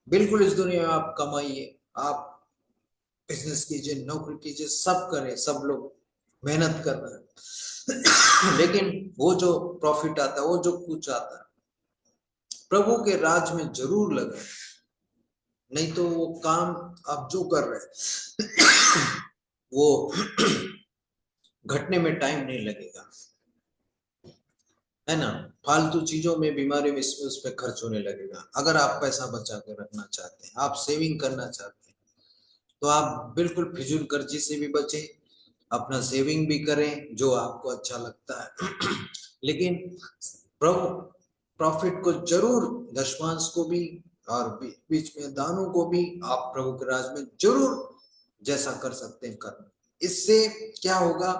बिल्कुल इस दुनिया में आप कमाइए, आप बिजनेस कीजिए, नौकरी कीजिए, सब करें, सब लोग मेहनत कर रहे हैं। लेकिन वो जो प्रॉफिट आता है, वो जो कुछ आता है, प्रभु के राज में जरूर लगे, नहीं तो वो काम आप जो कर रहे हैं वो घटने में टाइम नहीं लगेगा, है ना। फालतू चीजों में, बीमारी में, उस पर खर्च होने लगेगा। अगर आप पैसा बचा के रखना चाहते हैं, आप सेविंग करना चाहते हैं, तो आप बिल्कुल फिजूल खर्ची से भी बचें, अपना सेविंग भी करें जो आपको अच्छा लगता है। लेकिन प्रभु प्रॉफिट को जरूर, दशमांश को भी और बीच में दानों को भी आप प्रभु के राज में जरूर जैसा कर सकते हैं करना। इससे क्या होगा,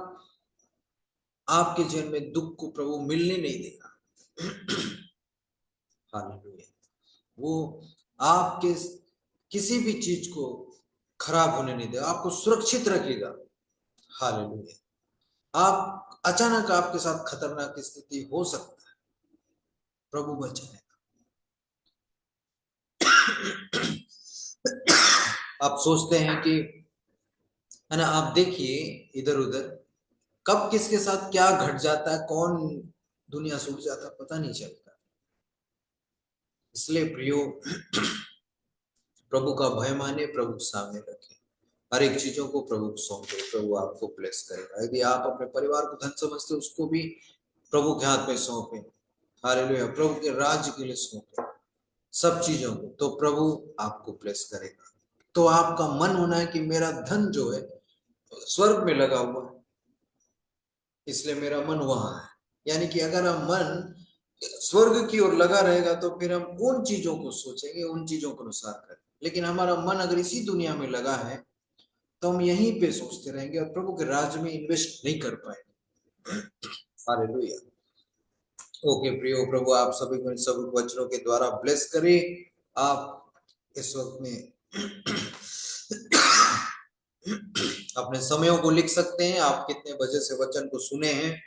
आपके जीवन में दुख को प्रभु मिलने नहीं देगा। हालेलुया। वो आपके किसी भी चीज को खराब होने नहीं देगा, आपको सुरक्षित रखेगा। हालेलुया। आप अचानक आपके साथ खतरनाक स्थिति हो सकता है, प्रभु बचाएगा। आप सोचते हैं कि, है ना, आप देखिए इधर उधर, कब किसके साथ क्या घट जाता है, कौन दुनिया से उठ जाता है, पता नहीं चलता। इसलिए प्रियो, प्रभु का भय माने, प्रभु सामने रखे, हर एक चीजों को प्रभु को सौंपे, प्रभु आपको ब्लेस करेगा। यदि आप अपने परिवार को धन समझते, उसको भी प्रभु के हाथ में सौंपे। हालेलुया। प्रभु के राज्य के लिए सौंपे सब चीजों को, तो प्रभु आपको ब्लेस करेगा। तो आपका मन होना है कि मेरा धन जो है स्वर्ग में लगा हुआ है, इसलिए मेरा मन वहां है। यानी कि अगर हम मन स्वर्ग की ओर लगा रहेगा तो फिर हम उन चीजों को सोचेंगे, उन चीजों के अनुसार करें। लेकिन हमारा मन अगर इसी दुनिया में लगा है तो हम यहीं पे सोचते रहेंगे और प्रभु के राज्य में इन्वेस्ट नहीं कर पाएंगे। हालेलुया। ओके प्रियो, प्रभु आप सभी को इन सब वचनों के द्वारा ब्लेस करे। आप इस वक्त में अपने समयों को लिख सकते हैं, आप कितने बजे से वचन को सुने हैं।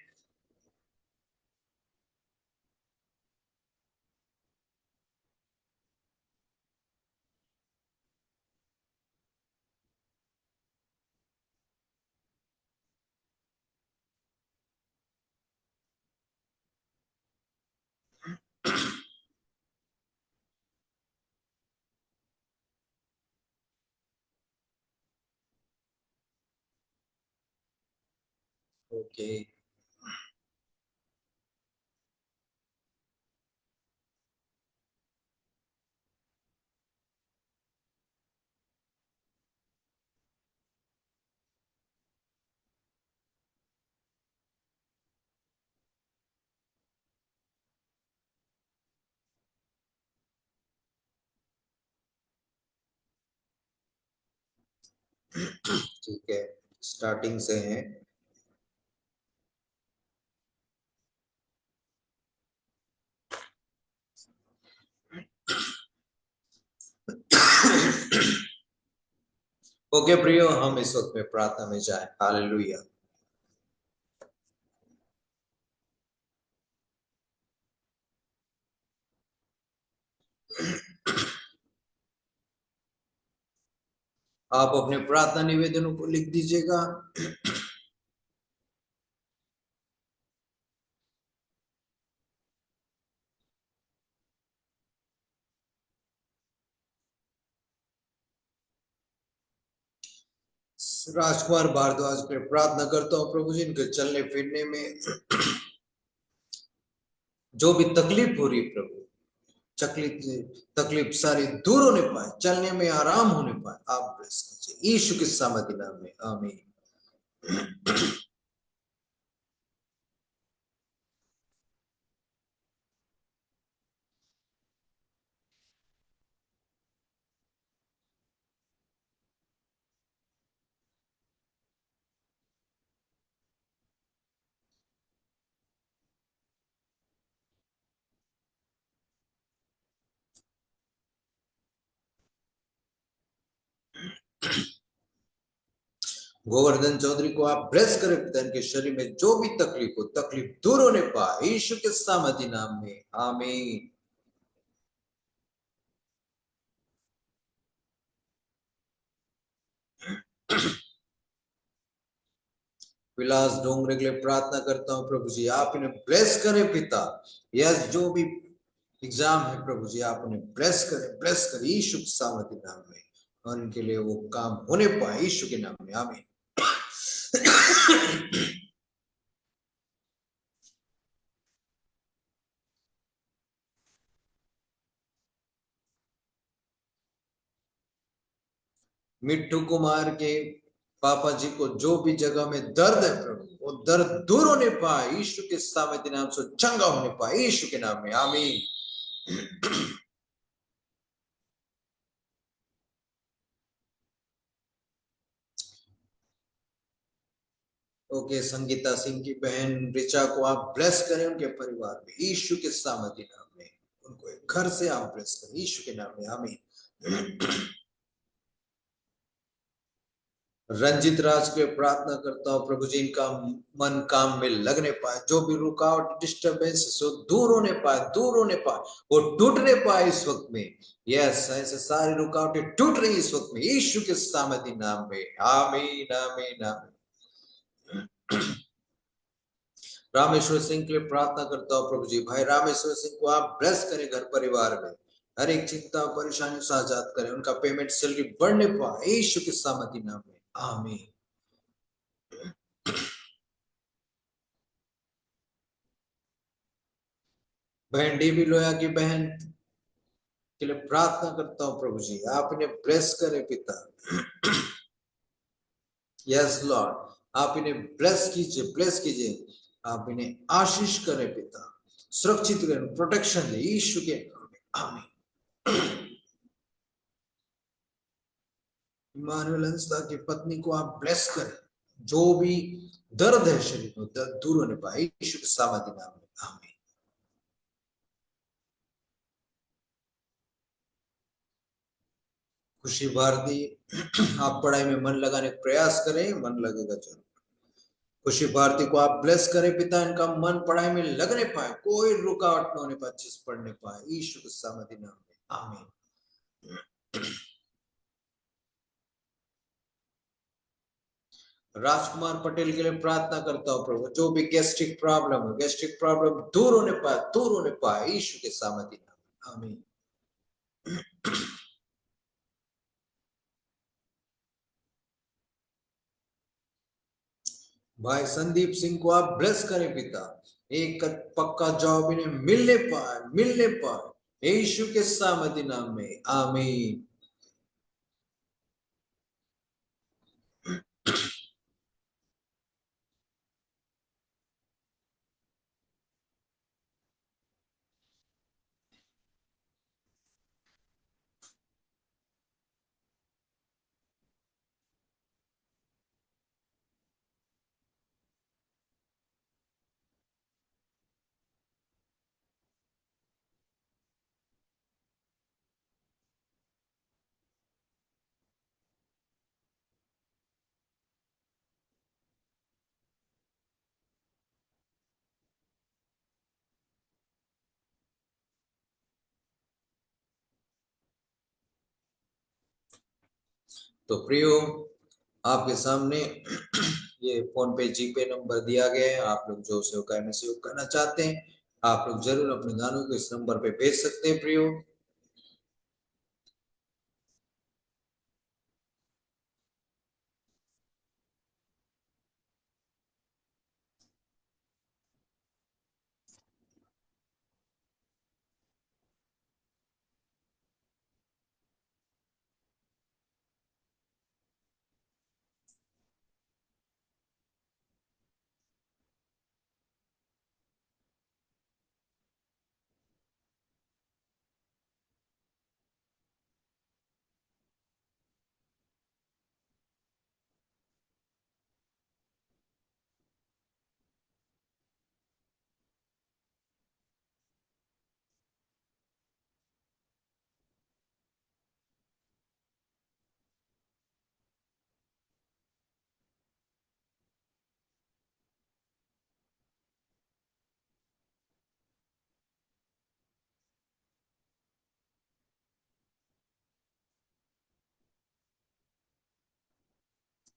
ओके। ठीक है, स्टार्टिंग से है। ओके प्रियो, हम इस वक्त में प्रार्थना में जाए। हालेलुया। आप अपने प्रार्थना निवेदनों को लिख दीजिएगा। राजकुमार भारद्वाज के प्रार्थना करता हूँ प्रभु जी, इनके चलने फिरने में जो भी तकलीफ हो रही है प्रभु, तकलीफ सारी दूर होने पाए, चलने में आराम होने पाए, आप ब्लेस कीजिए यीशु के सामर्थ्य नाम में, आमीन। गोवर्धन चौधरी को आप ब्लेस करें पिता, इनके शरीर में जो भी तकलीफ हो, तकलीफ दूर होने पाए यीशु के सामर्थ्य नाम में, आमीन। विलास डोंगरे के लिए प्रार्थना करता हूँ प्रभु जी, आप इन्हें ब्लेस करें पिता। यस, जो भी एग्जाम है प्रभु जी, आप उन्हें ब्लेस करें यीशु के सामर्थ्य नाम में, और इनके लिए वो काम होने पाए यीशु के नाम में, आमीन। मिट्टू कुमार के पापा जी को जो भी जगह में दर्द है प्रभु, वो दर्द दूर होने पाए यीशु के सामर्थ्य नाम से, चंगा होने पाए यीशु के नाम में, आमीन। ओके, संगीता सिंह की बहन रिचा को आप ब्लेस करें, उनके परिवार में यीशु के सामर्थ्य नाम में, उनको एक घर से आप ब्लेस करें यीशु के नाम में, आमीन। रंजित राज के प्रार्थना करता हूँ प्रभु जी, इनका मन काम में लगने पाए, जो भी रुकावट डिस्टर्बेंस सो दूर होने पाए, वो टूटने पाए इस वक्त में। यस, ऐसे सारी रुकावटें टूट रही इस वक्त में यीशु के सामर्थ्य नाम में, आमीन आमीन आमीन। रामेश्वर सिंह के लिए प्रार्थना करता हूँ प्रभु जी, भाई रामेश्वर सिंह को आप ब्लेस करें, घर परिवार में हर एक चिंता परेशानी से आजाद करें, उनका पेमेंट सैलरी बढ़ने पाए यीशु के सामर्थ्य नाम में, आमीन। बहन डीबी लोया की बहन के लिए प्रार्थना करता हूँ प्रभु जी, आप इन्हें ब्लेस करें पिता। यस लॉर्ड, आप इन्हें ब्लेस कीजिए, आप इन्हें आशीष करें पिता, सुरक्षित करें, प्रोटेक्शन दे यीशु के नाम में, आमीन। इमानुएल हंसदा की पत्नी को आप ब्लेस करें, जो भी दर्द है शरीर में, दर्द दूर होने पाए यीशु के सामर्थ्य नाम में, आमीन। खुशी भारती, आप पढ़ाई में मन लगाने का प्रयास करें, मन लगेगा जरूर। खुशी भारती को आप ब्लेस करें पिता, इनका मन पढ़ाई में लगने पाए, कोई रुकावट न होने पाए, अच्छे से पढ़ने पाए यीशु के सामर्थ्य नाम में, आमीन। राजकुमार पटेल के लिए प्रार्थना करता हूँ प्रभु, जो भी गैस्ट्रिक प्रॉब्लम है, गैस्ट्रिक प्रॉब्लम दूर होने पाए यीशु के सामर्थ्य नाम में, आमीन। भाई संदीप सिंह को आप ब्लेस करें पिता, एक पक्का जॉब इन्हें मिलने पाए यीशु के सामर्थ्य नाम में, आमीन। तो प्रियो, आपके सामने ये फोन पे जीपे नंबर दिया गया है। आप लोग जो सेवकाई में सेव करना चाहते हैं, आप लोग जरूर अपने दानों को इस नंबर पे भेज सकते हैं प्रियो।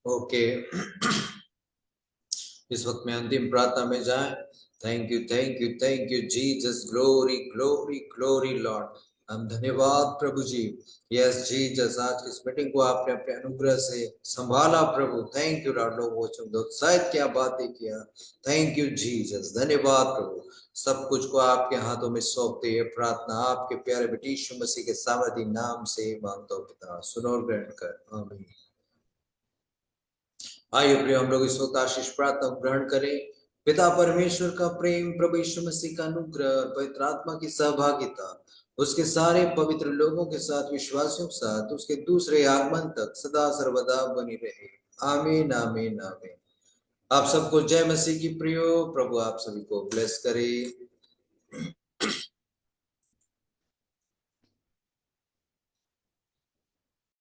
ओके, इस वक्त में अंतिम प्रार्थना में जाए। Thank you, thank you, thank you Jesus, glory glory glory Lord. हम धन्यवाद प्रभु जी। यस जीसस, आज की इस मीटिंग को आपने अपने अनुग्रह से संभाला प्रभु। थैंक यू लॉर्ड, लोगों को उत्साहित क्या बातें किया। थैंक यू जीसस, धन्यवाद प्रभु। सब कुछ को आपके हाथों में सौंपते ये प्रार्थना आपके प्यारे बेटे यीशु मसीह के सामर्थी नाम से मांगता हूं पिता, सुनो और ग्रहण कर, आमीन। आइए प्रिय, हम लोग इस वक्त आशीष प्रार्थना ग्रहण करें। पिता परमेश्वर का प्रेम, प्रभु यीशु मसीह का अनुग्रह, पवित्र आत्मा की सहभागिता उसके सारे पवित्र लोगों के साथ, विश्वासियों के साथ, उसके दूसरे आगमन तक सदा सर्वदा बनी रहे। आमीन, आमीन, आमीन। आप सबको जय मसीह की प्रियो। प्रभु आप सभी को ब्लेस करे।